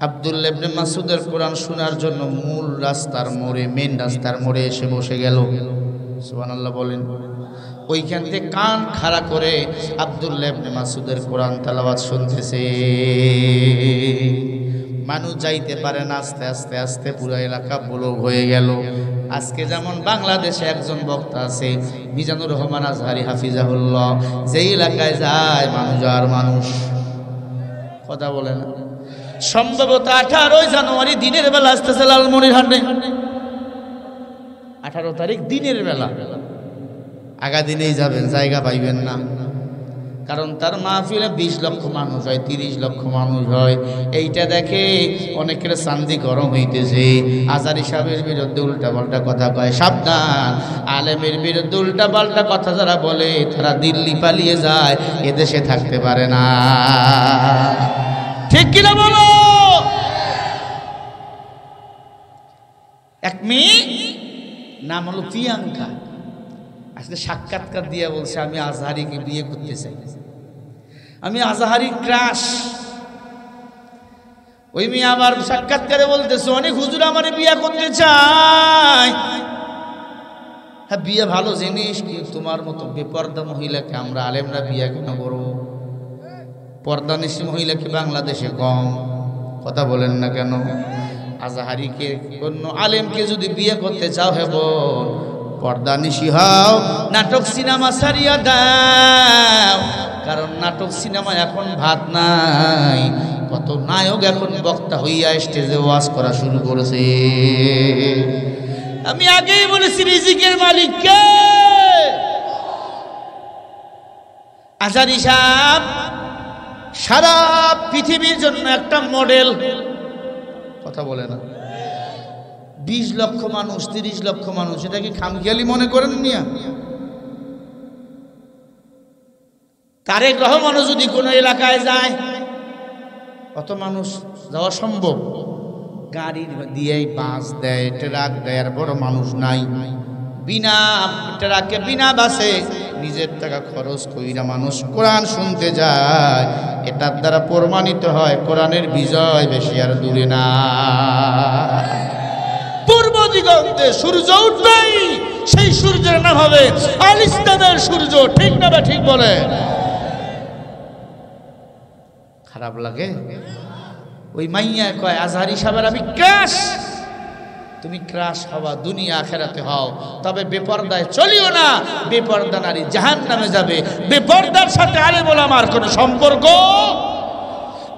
আব্দুল্লাহ ইবনে মাসউদের কোরআন শোনার জন্য মূল রাস্তার মোড়ে, মেন রাস্তার মোড়ে এসে বসে গেল। সুবহানাল্লাহ বলেন। ওইখান থেকে কান খাড়া করে আব্দুল্লাহ ইবনে মাসউদের কোরআন তেলাওয়াত শুনতেছে। মানুষ যাইতে পারে না, আস্তে আস্তে আস্তে পুরো এলাকা ব্লক হয়ে গেল। আজকে যেমন বাংলাদেশে একজন বক্তা আছে মিজানুর রহমান আজহারি হাফিজাহুল্লাহ, যেই এলাকায় যায় মানুষ আর মানুষ, কথা বলে না। সম্ভবত 18 জানুয়ারি দিনের বেলা আসতেছে লালমনিরহাটে, 18 তারিখ দিনের বেলা। আগা দিনেই যাবেন, জায়গা পাইবেন না। কারণ তার মাহফিলে 20 লক্ষ মানুষ হয়, 30 লক্ষ মানুষ হয়। এইটা দেখে অনেকের চান্দি গরম হইতেছে। আজহারি সাহেবের বিরুদ্ধে উল্টা পাল্টা কথা কয়, সাবধান। আলেমের বিরুদ্ধে উল্টা পাল্টা কথা যারা বলে তারা দিল্লি পালিয়ে যায়, এদেশে থাকতে পারে না। ঠিক কিনা বলো? এক মেয়ে নাম হলো প্রিয়াঙ্কা, আজকে সাক্ষাৎকার দিয়ে বলছে আমি আজহারিকে বিয়ে করতে চাই, আমি আজহারি ক্রাশ। ওই মেয়ে আবার সাক্ষাৎকারে বলতেছে, অনেক হুজুর আমার বিয়ে করতে চায়। হ্যাঁ, বিয়ে ভালো জিনিস, কিন্তু তোমার মতো বেপর্দা মহিলাকে আমরা আলেমরা বিয়ে কেন করবো? পর্দানিশী মহিলা কি বাংলাদেশে কম? কথা বলেন না কেন? আজহারিকে অন্য আলেমকে যদি বিয়ে করতে চাও হে বোন, পর্দানিশী হও, নাটক সিনেমা সারিয়া দাও। কারণ নাটক সিনেমা এখন ভাত নাই, কত নায়ক এখন বক্তা হইয়া স্টেজে ওয়াজ করা শুরু করেছে। আমি আগেই বলেছি রিজিকের মালিক কে? আজহারি সাহেব সারা পৃথিবীর জন্য একটা মডেল। কথা বলে না? 20 লক্ষ মানুষ, 30 লক্ষ মানুষ, এটা কি খামখেয়ালি মনে করেন মিয়া? তারেক রহমানও যদি কোনো এলাকায় যায়, কত মানুষ যাওয়া সম্ভব? গাড়ি দিয়েই বাস দেয়, ট্রাক দেয়, আর বড় মানুষ নাই। বিনা ট্রাকে বিনা বাসে নিজের টাকা খরচ কইরা মানুষ কোরআন শুনতে যায়। এটার দ্বারা প্রমাণিত হয় কোরআনের বিজয় বেশি আর দূরে না। পূর্ব দিগন্তে সূর্য উঠবেই, সেই সূর্যের নাম হবে আল ইসলামের সূর্য। ঠিক না বা ঠিক বলে? খারাপ লাগে? ওই মাইয়া কয় আজহারি সাহেবের আমি ক্রাশ। তুমি ক্রাশ হওয়া দুনিয়া আখেরাতে হও, তবে বেপর্দায় চলিও না। বেপর্দা নারী জাহান্নামে যাবে। বেপর্দার সাথে আলেম ওলামার কোনো সম্পর্ক।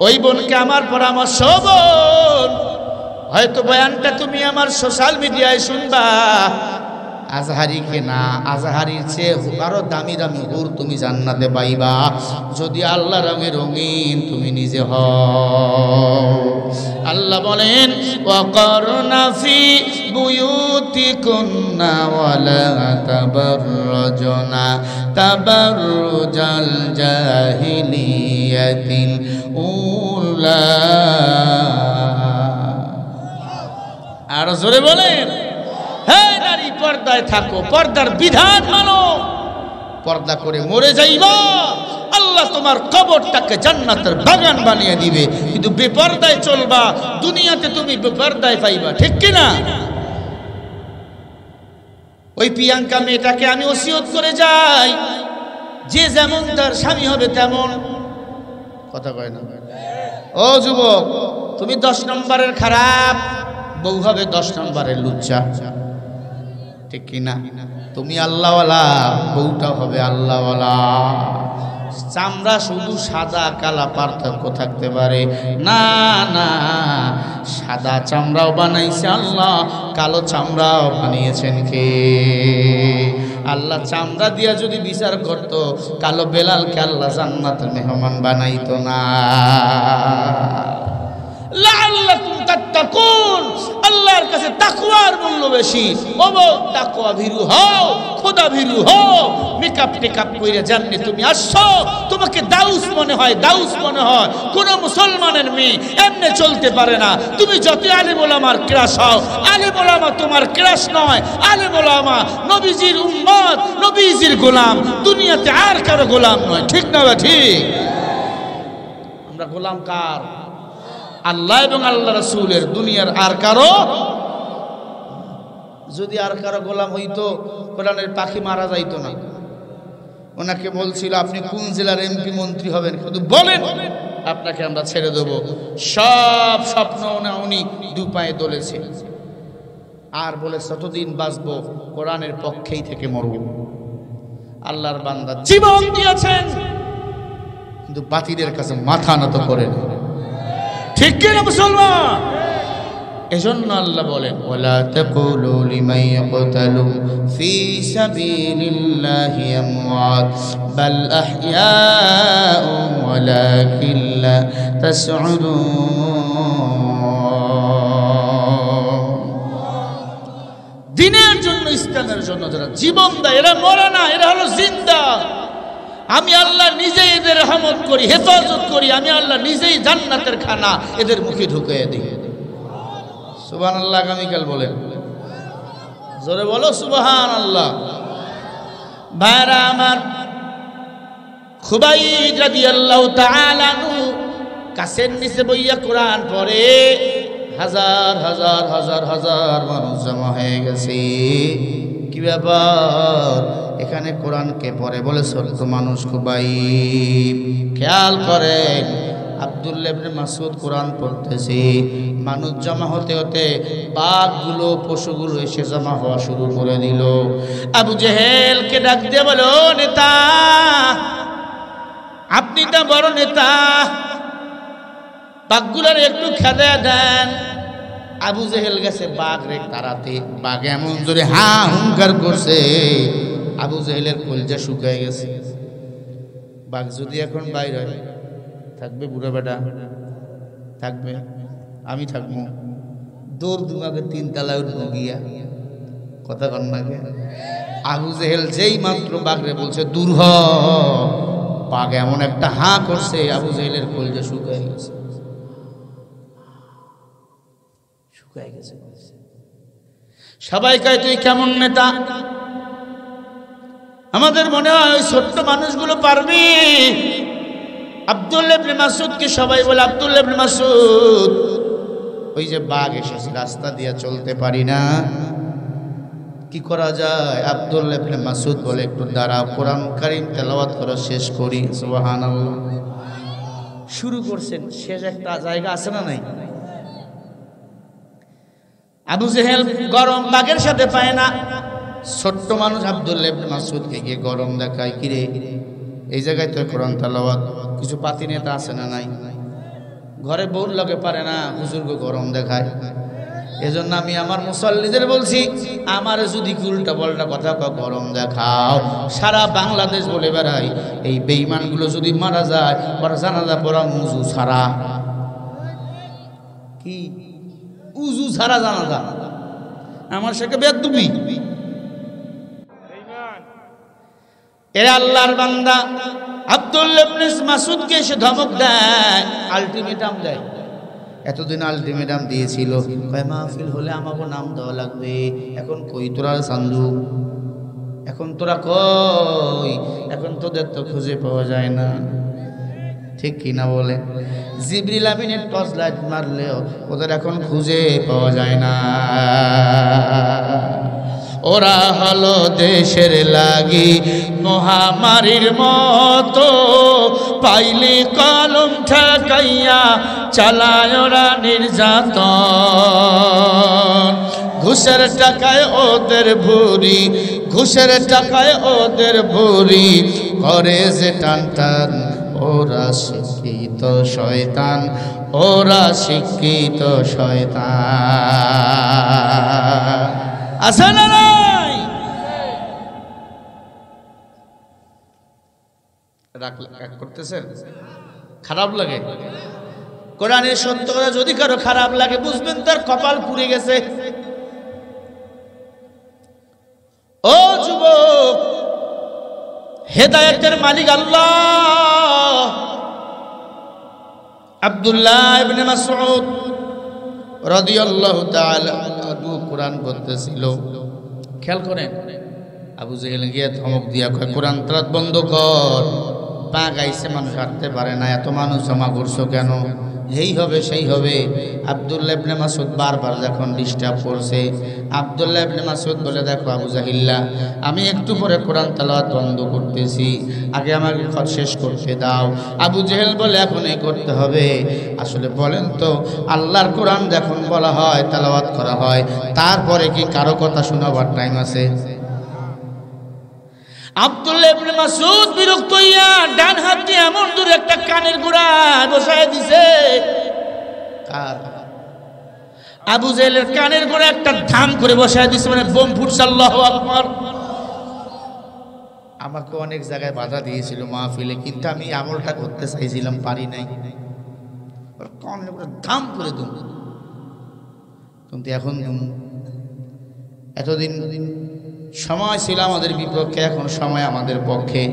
ওই বোনকে আমার পরামর্শ, বোন, হয়তো বয়ানটা তুমি আমার সোশ্যাল মিডিয়ায় শুনবা, আজহারিকে না, আজহারির চেয়ে আরো দামি দামি হুর তুমি জান্নাতে পাইবা যদি আল্লাহ রঙে রঙিন তুমি নিজে হও। আল্লাহ বলেন, ওয়াকারনা ফি বুয়ুতিকুন্না ওয়ালা তাবাররাজনা তাবাররুজাল জাহিলিয়াতিল উলা। আর জোরে বলেন, হে নারী, পর্দায় থাকো, পর্দার বিধান মানো। পর্দা করে মরে যাইবা, আল্লাহ তোমার কবরটাকে জান্নাতের বাগান বানিয়ে দিবে। কিন্তু বেপর্দায় চলবা, দুনিয়াতে তুমি বেপর্দায় পাইবা। ঠিক কিনা? ওই প্রিয়াঙ্কা মেয়েটাকে আমি ওসিয়ত করে যাই, যে যেমন তার স্বামী হবে তেমন। কথা কয় না? ও যুবক, তুমি 10 নম্বরের খারাপ, বউ হবে 10 নম্বরের লুচ্চা। ঠিক কিনা? তুমি আল্লাহওয়ালা, বউটা হবে আল্লাহওয়ালা। চামড়া শুধু সাদা কালা পার্থক্য থাকতে পারে না, না, সাদা চামড়াও বানাইছে আল্লাহ, কালো চামড়াও বানিয়েছেন কে? আল্লাহ চামড়া দিয়া যদি বিচার করত, কালো বেলালকে আল্লাহ জান্নাতের মেহমান বানাইতো না। লাআল্লাকুম তাত্তাকুন, আল্লাহর কাছে তাকওয়ার মূল্য বেশি। ও তাকওয়া ভীরু হও, খোদা ভীরু হও। মেকআপ টেকআপ কইরা জানলে তুমি আসছো, তোমাকে দাউস মনে হয়, দাউস মনে হয়। কোন মুসলমানের মেয়ে এমনি চলতে পারে না। তুমি যত আলেম ওলামার ক্রাশ হও, আলেম ওলামা তোমার ক্রাশ নয়। আলেম ওলামা নবীজির উম্মত, নবীজির গোলাম, দুনিয়াতে আর কারো গোলাম নয়। ঠিক না বা ঠিক? আমরা গোলাম কার? আল্লাহ এবং আল্লাহ রাসূলের। দুনিয়ার আর কারো। যদি আর কারো গোলাম হইতো, কোরআনের পাখি মারা যাইতো না। ওনাকে বলছিল আপনি কোন জেলার এমপি মন্ত্রী হবেন, শুধু বলেন, আপনাকে আমরা ছেড়ে দেবো। সব স্বপ্ন উনি দু পায়ে দলেছে, আর বলে যতদিন বাঁচবো কোরআনের পক্ষেই থেকে মরব। আল্লাহর বান্দা জীবন দিয়েছেন, কিন্তু বাতিলের কাছে মাথা নত করেন। ঠিক কিনা মুসলমান? এজন্য আল্লাহ বলেন, ওয়ালা তাকুলু লিমান ইয়াকতালু ফি সাবিলিল্লাহি আমওয়াত বাল আহইয়াউ ওয়ালাকিন লা তাশউরুন। দিনের জন্য, ইসলামের জন্য যারা জীবন দেয়, এরা মরে না, এরা হলো জিন্দা। আমি আল্লাহ নিজেই এদের রহমত করি, হেফাজত করি। আমি আল্লাহ নিজেই জান্নাতের খানা এদের মুখে ঢুকিয়ে দিই। সুবহানাল্লাহ। আগামীকাল বলেন, জোরে বলো সুবহানাল্লাহ। ভাইরা আমার, খুবাইব রাদিয়াল্লাহু তাআলা আনহু কাছের নিচে বইয়া কোরআন পড়ে হাজার হাজার হাজার হাজার মানুষ জমা হয়ে গেছে। কি ব্যাপার? এখানে কোরআনকে পড়ে বলে ছোট্ট মানুষ খুবাই। খেয়াল করেন, আব্দুল্লাহ ইবনে মাসউদ কোরআন পড়তেছে, মানুষ জমা হতে হতে বাঘগুলো পশুগুলো এসে জমা হওয়া শুরু করে দিল। আবু জেহেলকে ডাক দিয়ে বলো, নেতা আপনি তো বড় নেতা, বাঘগুলোর একটু খেদা দেন। আবু জেহেল গেছে বাঘ রে তাড়াতে, বাঘ এমন জোরে হুঙ্কার করছে আবু জেহেলের কলজা শুকায় গেছে। বাঘ যদি এখন বাইর হয় থাকবে বুড়া বেটা? থাকবে? আমি থাকবো? দৌড় দুমাকে 3 তলায় উঠবো গিয়া। কথা কন না কে? আবু জেহেল যেই মাত্র বাঘরে বলছে দূর হ, বাঘ এমন একটা করছে আবু জেহেলের কলজা শুকায় গেছে। শুকায় গেছে। সবাই কয় তুই কেমন নেতা? আমাদের মনে হয় ওই ছোট্ট মানুষগুলো পারবি। আব্দুল্লাহ ইবনে মাসউদকে সবাই বলে, আব্দুল্লাহ ইবনে মাসউদ ওই যে বাঘ এসেছে রাস্তা দিয়ে চলতে পারি না, কি করা যায়? আব্দুল্লাহ ইবনে মাসউদ বলে একটু দাঁড়াও, কোরআন কারীম তেলাওয়াত করা শেষ করি। সুবহানাল্লাহ। শুরু করছেন, শেষ একটা জায়গা আছে না নাই? আবু জেহেল গরম বাঘের সাথে পায় না, ছোট্ট মানুষ আব্দুল্লাহ ইবনে মাসউদকে গিয়ে গরম দেখায়, কিরে এই জায়গায় তো কোরআন তেলাওয়াত, কিছু পাতি নেতা আছে না নাই? ঘরে বউর লগে পারে না, হুজুরকে গরম দেখায়। এজন্য আমি আমার মুসল্লিদের বলছি, আমার যদি উল্টা পাল্টা কথা গরম দেখাও, সারা বাংলাদেশ বলে বেড়াই এই বেঈমানগুলো যদি মারা যায় ওরা জানাজা পড়া উজু ছাড়া। কি উজু ছাড়া জানাজা? আমার সাথে বেয়াদবি। এরা আল্লাহর বান্দা আব্দুল্লাহ ইবনে মাসউদকে এসে ধমক দেয়, আলটিমেটাম দেয়। এতদিন আলটিমেটাম দিয়েছিল, কয় মাহফিল হলে আমাকে নাম দেওয়া লাগবে। এখন কই তোরা সান্দু? এখন তোরা কই? এখন তোদের তো খুঁজে পাওয়া যায় না, ঠিক কিনা বলে? জিবরিল আমিনের টর্চ লাইট মারলেও ওদের এখন খুঁজে পাওয়া যায় না। ওরা হলো দেশের লাগি মহামারীর মতো, পাইলি কলম ঠেকাইয়া চালায় ওরা নির্যাতন। ঘুষের টাকায় ওদের ভুরি, ঘুষের টাকায় ওদের ভুরি, করে যে টান টান। ওরা শিক্ষিত শয়তান, ওরা শিক্ষিত শয়তান। আছে না নাই? রাগ করতেছেন? খারাপ লাগে? কোরআনের সত্য কথা যদি কারো খারাপ লাগে বুঝবেন তার কপাল পুড়ে গেছে। ও যুবক, হেদায়েতের মালিক আল্লাহ। আব্দুল্লাহ ইবনে মাসউদ রাদিয়াল্লাহু তাআলা আনহু কোরআন পড়তেছিল। খেয়াল করেন, আবু জেহেল গিয়ে ধমক দিয়া কয় কোরআন তেলাওয়াত বন্ধ কর। পা গাইছে, মানুষ হাঁটতে পারে না, এত মানুষ জমা করছো কেন? এই হবে সেই হবে। আব্দুল্লাহ ইবনে মাসউদ বারবার যখন ডিস্টার্ব করছে, আব্দুল্লাহ ইবনে মাসউদ বলে, দেখো আবু জাহিল্লা, আমি একটু পরে কোরআন তেলাওয়াত বন্ধ করতেছি, আগে আমাকে শেষ করতে দাও। আবু জেহেল বলে, এখনই করতে হবে? আসলে বলেন তো, আল্লাহর কোরআন যখন বলা হয় তেলাওয়াত করা হয়, তারপরে কি কারো কথা শোনাবার টাইম আছে? আব্দুল্লাহ ইবনে মাসউদ বিরক্ত হইয়া ডান হাত দিয়ে এমন দূরে একটা কানের গোড়ায় বসায় দিছে। কার? আবু জেহেলের কানের গোড়ায় একটা ধাম করে বসায় দিছে, মানে বোম ফুটছে। আল্লাহু আকবার। আমাকে অনেক জায়গায় বাধা দিয়েছিল মাহফিলে, কিন্তু আমি আমলটা করতে চাইছিলাম, পারি নাই। কানের গোড়ায় ধাম করে দিল। কিন্তু এখন এতদিন সময় ছিল আমাদের বিপক্ষে, এখন সময় আমাদের পক্ষে।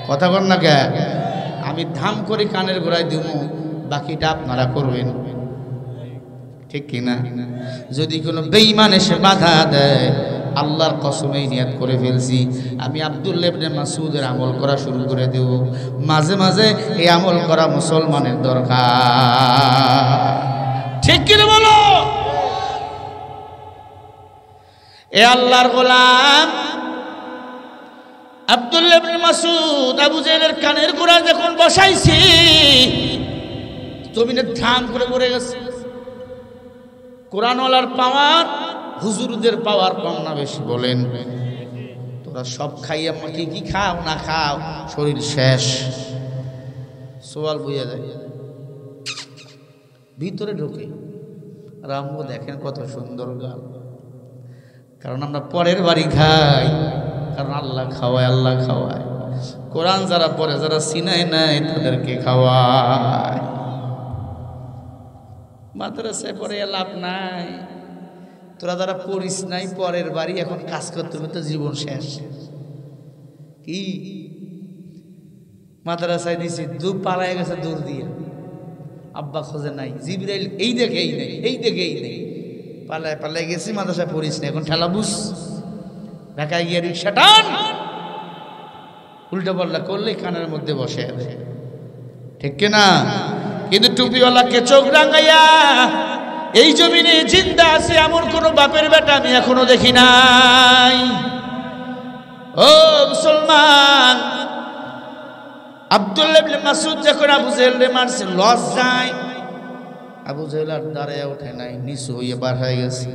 কথা বল না কে? আমি ধাম করে কানের গোড়ায় দিব, বাকিটা আপনারা করবেন, ঠিক কিনা? যদি কোনো বেঈমান এসে বাধা দেয়, আল্লাহর কসমেই নিয়ত করে ফেলছি আমি আব্দুল্লাহ ইবনে মাসউদের আমল করা শুরু করে দেব। মাঝে মাঝে এই আমল করা মুসলমানের দরকার, ঠিক কি না বলো? এ আল্লাহর গোলাম আব্দুল্লাহ ইবনে মাসউদ আবু জেহেলের কানের গোড়া যখন বসাইছি জমিনে ধাম করে পড়ে গেছে। কোরআনওয়ালার পাওয়ার হুজুরদের পাওয়ার কম না বেশি বলেন? তোরা সব খাইয়া মাকে কি খাও না খাও শরীর শেষ, সোয়াল বুঝা যায় ভিতরে ঢোকে। রামগো দেখেন কত সুন্দর গাল, কারণ আমরা পরের বাড়ি খাই, কারণ আল্লাহ খাওয়ায়, আল্লাহ খাওয়ায়। কোরআন যারা পড়ে, যারা চিনায় নাই তাদেরকে খাওয়ায়। মাদ্রাসায় পড়ে লাভ নাই, তোরা যারা পড়িস নাই পরের বাড়ি এখন কাজ করতে করতে জীবন শেষ। কি মাদ্রাসায় দিছি দু পালায় গেছে দূর দিয়ে, আব্বা খোঁজে নাই, জিবরাইল এই দেখে এই নেই, এই দেখে এই নেই, পালায় পালায় গেছি মাদ্রাসায় পড়িস না, এখন ঠেলা বুঝ ঢাকায় গিয়ে রিক্সা টান, উল্টা পাল্টা করলে কানের মধ্যে বসে আছে, ঠিক কিনা? কিন্তু টুপিওয়ালাকে চোখ রাঙাইয়া এই জমিনে জিন্দা আছে এমন কোন বাপের বেটা আমি এখনো দেখি নাই। ও মুসলমান, আব্দুল্লাহ ইবনে মাসউদ যখন আবু জেহেলকে মারছে লজ্জায় আবু জেহেল আর দাঁড়ায় ওঠে নাই, নিচু হইয়া বার হয়ে গেছে।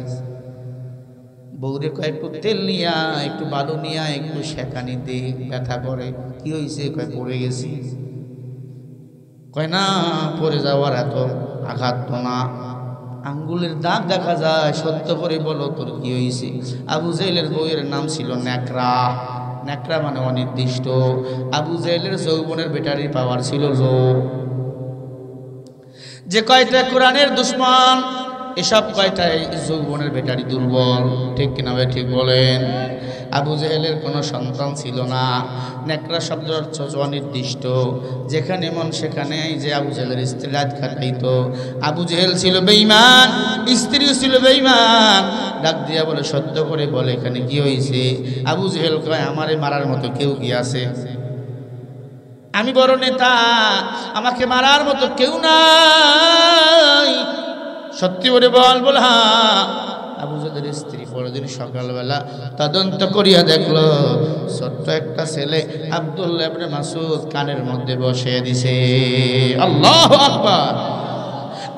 বউরে কয় একটু তেল নিয়া, একটু বালু নিয়া, একটু সেকানি দে, ব্যথা করে। কি হয়েছে? কয় পড়ে গেছি। কয় না, পড়ে যাওয়ার এত আঘাত তো না, আঙ্গুলের দাগ দেখা যায়, সত্য করে বলো তোর কি হয়েছে? আবু জেহেলের বউয়ের নাম ছিল নেকড়া। নেকড়া মানে অনির্দিষ্ট। আবু জেহেলের যৌবনের ব্যাটারি পাওয়ার ছিল লো। যে কয়টা কোরআনের দুশ্মন, এসব কয়টাই যৌবনের ব্যাটারি দুর্বল, ঠিক কিনা ভাই? ঠিক বলেন। আবু জেহেলের কোনো সন্তান ছিল না। নেকড়া শব্দের অর্থ অনির্দিষ্ট, যেখানে মন সেখানে। যে আবু জেহেলের স্ত্রী রাত কাটাইতো। আবু জেহেল ছিল বেঈমান, স্ত্রীও ছিল বেঈমান। ডাক দিয়া বলে, সত্য করে বলে এখানে কি হয়েছে? আবু জেহেল কয়, আমারে মারার মতো কেউ কি আছে? আমি বড় নেতা, আমাকে মারার মতো কেউ নাই, সত্যি করে বল। বল হ্যাঁ। আবু জেহেলের স্ত্রী পরের দিন সকালবেলা তদন্ত করিয়া দেখলো ছোট্ট একটা ছেলে আব্দুল্লাহ ইবনে মাসউদ কানের মধ্যে বসে দিছে। আল্লাহু আকবার।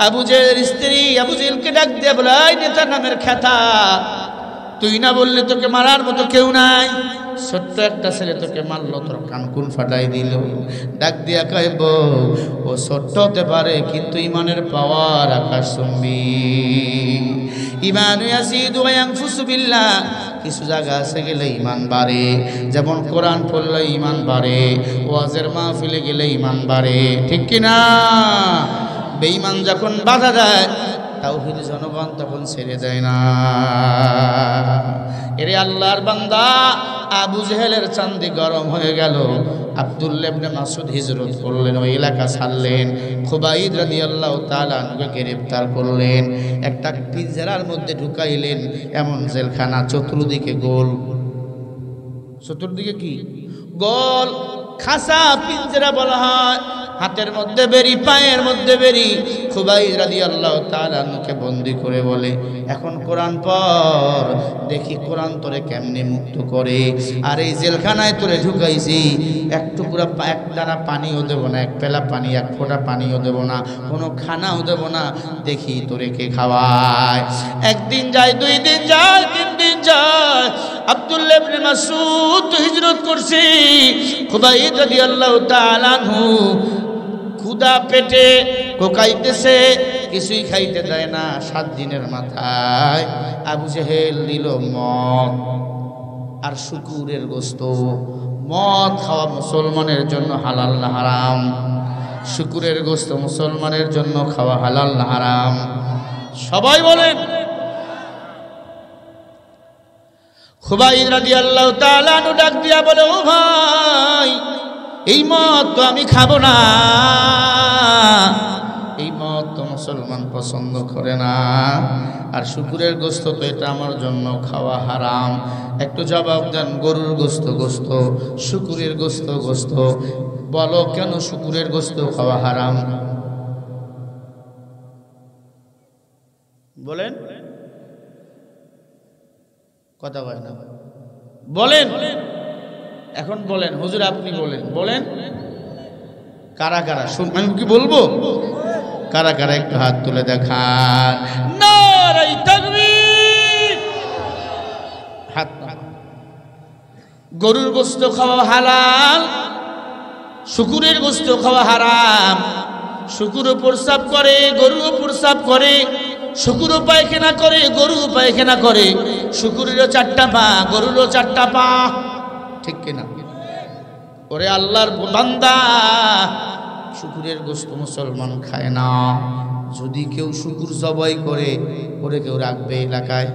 আবু জেহেলের স্ত্রী আবু জেহেলকে ডাক দিয়ে বলে, এই নেতা নামের খেতা, তুই না বললে তোকে মারার মতো কেউ নাই? ছোট্ট একটা ছেলে তোকে মারলো, তোর কানকুন ফাটাই দিল। ডাক দিয়া কয়, বউ ও ছোট্ট হতে পারে কিন্তু ইমানের পাওয়ার আকাশচুম্বী। ঈমানু ইয়াজিদু ওয়া ইয়ানফুসু বিল্লাহ। কিছু জায়গা আছে গেলে ঈমান বাড়ে, যেমন কোরআন পড়লে ঈমান বাড়ে, ওয়াজের মাহফিলে গেলে ঈমান বাড়ে, ঠিক কি না? বেঈমান যখন বাধা দেয় তাওহীদ জনগণ তখন ছেড়ে দেয় না। এরে আল্লাহর বান্দা, আবু জেহেলের চান্দি গরম হয়ে গেল। আব্দুল্লাহ ইবনে মাসউদ হিজরত করলেন, ওই এলাকা ছাড়লেন। খুবাইব রাদিয়াল্লাহু তাআলা আনহুকে গ্রেফতার করলেন, একটা পিঞ্জরার মধ্যে ঢুকাইলেন। এমন জেলখানা, চতুর্দিকে গোল। চতুর্দিকে কি? গোল খাসা পিঞ্জরা বলা হয়। হাতের মধ্যে বেরি, পায়ের মধ্যে বেরি। খুবাইব রাদিয়াল্লাহু তাআলা আনহুকে বন্দী করে বলে, এখন কোরআন পড়, দেখি কোরআন তোরে কেমনে মুক্ত করে। আর এই জেলখানায় তোরে ঢুকাইছি, এক টুকরা এক দানা পানিও দেবো না, এক পেলা পানি, এক ফোঁটা পানিও দেবো না, কোনো খানাও দেবো না, দেখি তোরে কে খাওয়ায়। একদিন যায়, দুই দিন যায়, তিন দিন যায়। আব্দুল্লাহ ইবনে মাসউদ তো হিজরত করছে। খুবাইব রাদিয়াল্লাহু তাআলা আনহু ক্ষুধা পেটে কোকাইতেছে, কিছুই খাইতে দেয় না। 7 দিনের মাথায় আবু জেহেল দিল মদ আর শুকুরের গোস্ত। মদ খাওয়া মুসলমানের জন্য হালাল না হারাম? শুকুরের গোস্ত মুসলমানের জন্য খাওয়া হালাল না হারাম? সবাই বলেন। খুবাইব রাদিয়াল্লাহু তাআলা আনহু ডাক দিয়া বলে, ও ভাই, এই মদ তো আমি খাবো না, এই মদ তো মুসলমান পছন্দ করে না। আর শুকুরের গোস্ত তো এটা আমার জন্য খাওয়া হারাম। একটু জবাব দেন, গরুর গোস্ত গোস্ত, শুকুরের গোস্ত গোস্ত, বলো কেন শুকুরের গোস্ত খাওয়া হারাম? বলেন, কথা বলেন না, বলেন এখন বলেন, হুজুর আপনি বলেন, বলেন কারা কারা শুন, আমি কি বলবো? কারা কারা একটু হাত তুলে দেখান। নারায়ে তাকবীর। হাত। গরুর গোশত খাওয়া হালাল, শুকুরের গোশত খাওয়া হারাম। শুকুরও প্রস্রাব করে, গরুও প্রস্রাব করে, শুকুরও পায়খানা করে, গরুও পায়খানা করে। শুকুরেরও 4টা পা, গরুরও 4টা পা, ঠিক কিনা? ওরে আল্লাহর বান্দা, শুকুরের গোশত মুসলমান খায় না। যদি কেউ শুকুর জবাই করে, ওরে কেউ রাখবে এলাকায়?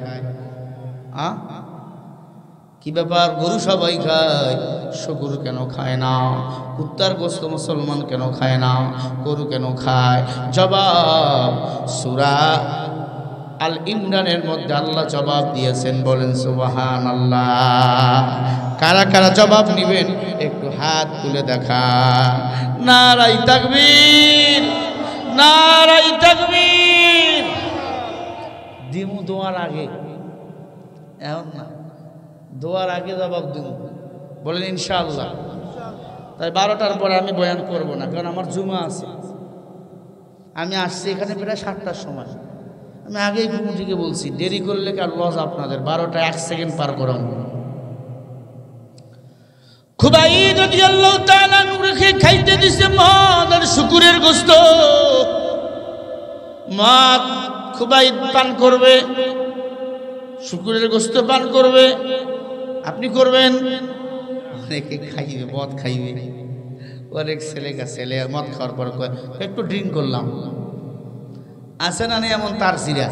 কি ব্যাপার, গরু সবাই খায়, শুকুর কেন খায় না? কুত্তার গোশত মুসলমান কেন খায় না, গরু কেন খায়? জবাব সূরা আল ইমরানের মধ্যে আল্লাহ জবাব দিয়েছেন, বলেন সুবহানাল্লাহ। কারা কারা জবাব নিবেন একটু হাত তুলে দেখা। নারায়ে তাকবীর, নারায়ে তাকবীর। দিমু দোয়ার আগে, এখন না, দোয়ার আগে জবাব দিব, বলেন ইনশাআল্লাহ। তাই 12টার পরে আমি বয়ান করব না, কারণ আমার জুমা আছে। আমি আসছি এখানে প্রায় 7টার সময়। আমি আগেই কমিটিকে বলছি, দেরি করলে কার লস আপনাদের। 12টা 1 সেকেন্ড পার করাম। খুবাইব রাদিয়াল্লাহু তাআলা নুরকে খাইতে দিছে মদ আর শুকুরের গোশত। মদ খুবাইব পান করবে, শুকুরের গোশত পান করবে। আপনি করবেন? অনেকে খাইবে, মদ খাইবে। অনেক ছেলে মদ খাওয়ার পর একটু ড্রিঙ্ক করলাম, আছে না নেই এমন তার সিরা?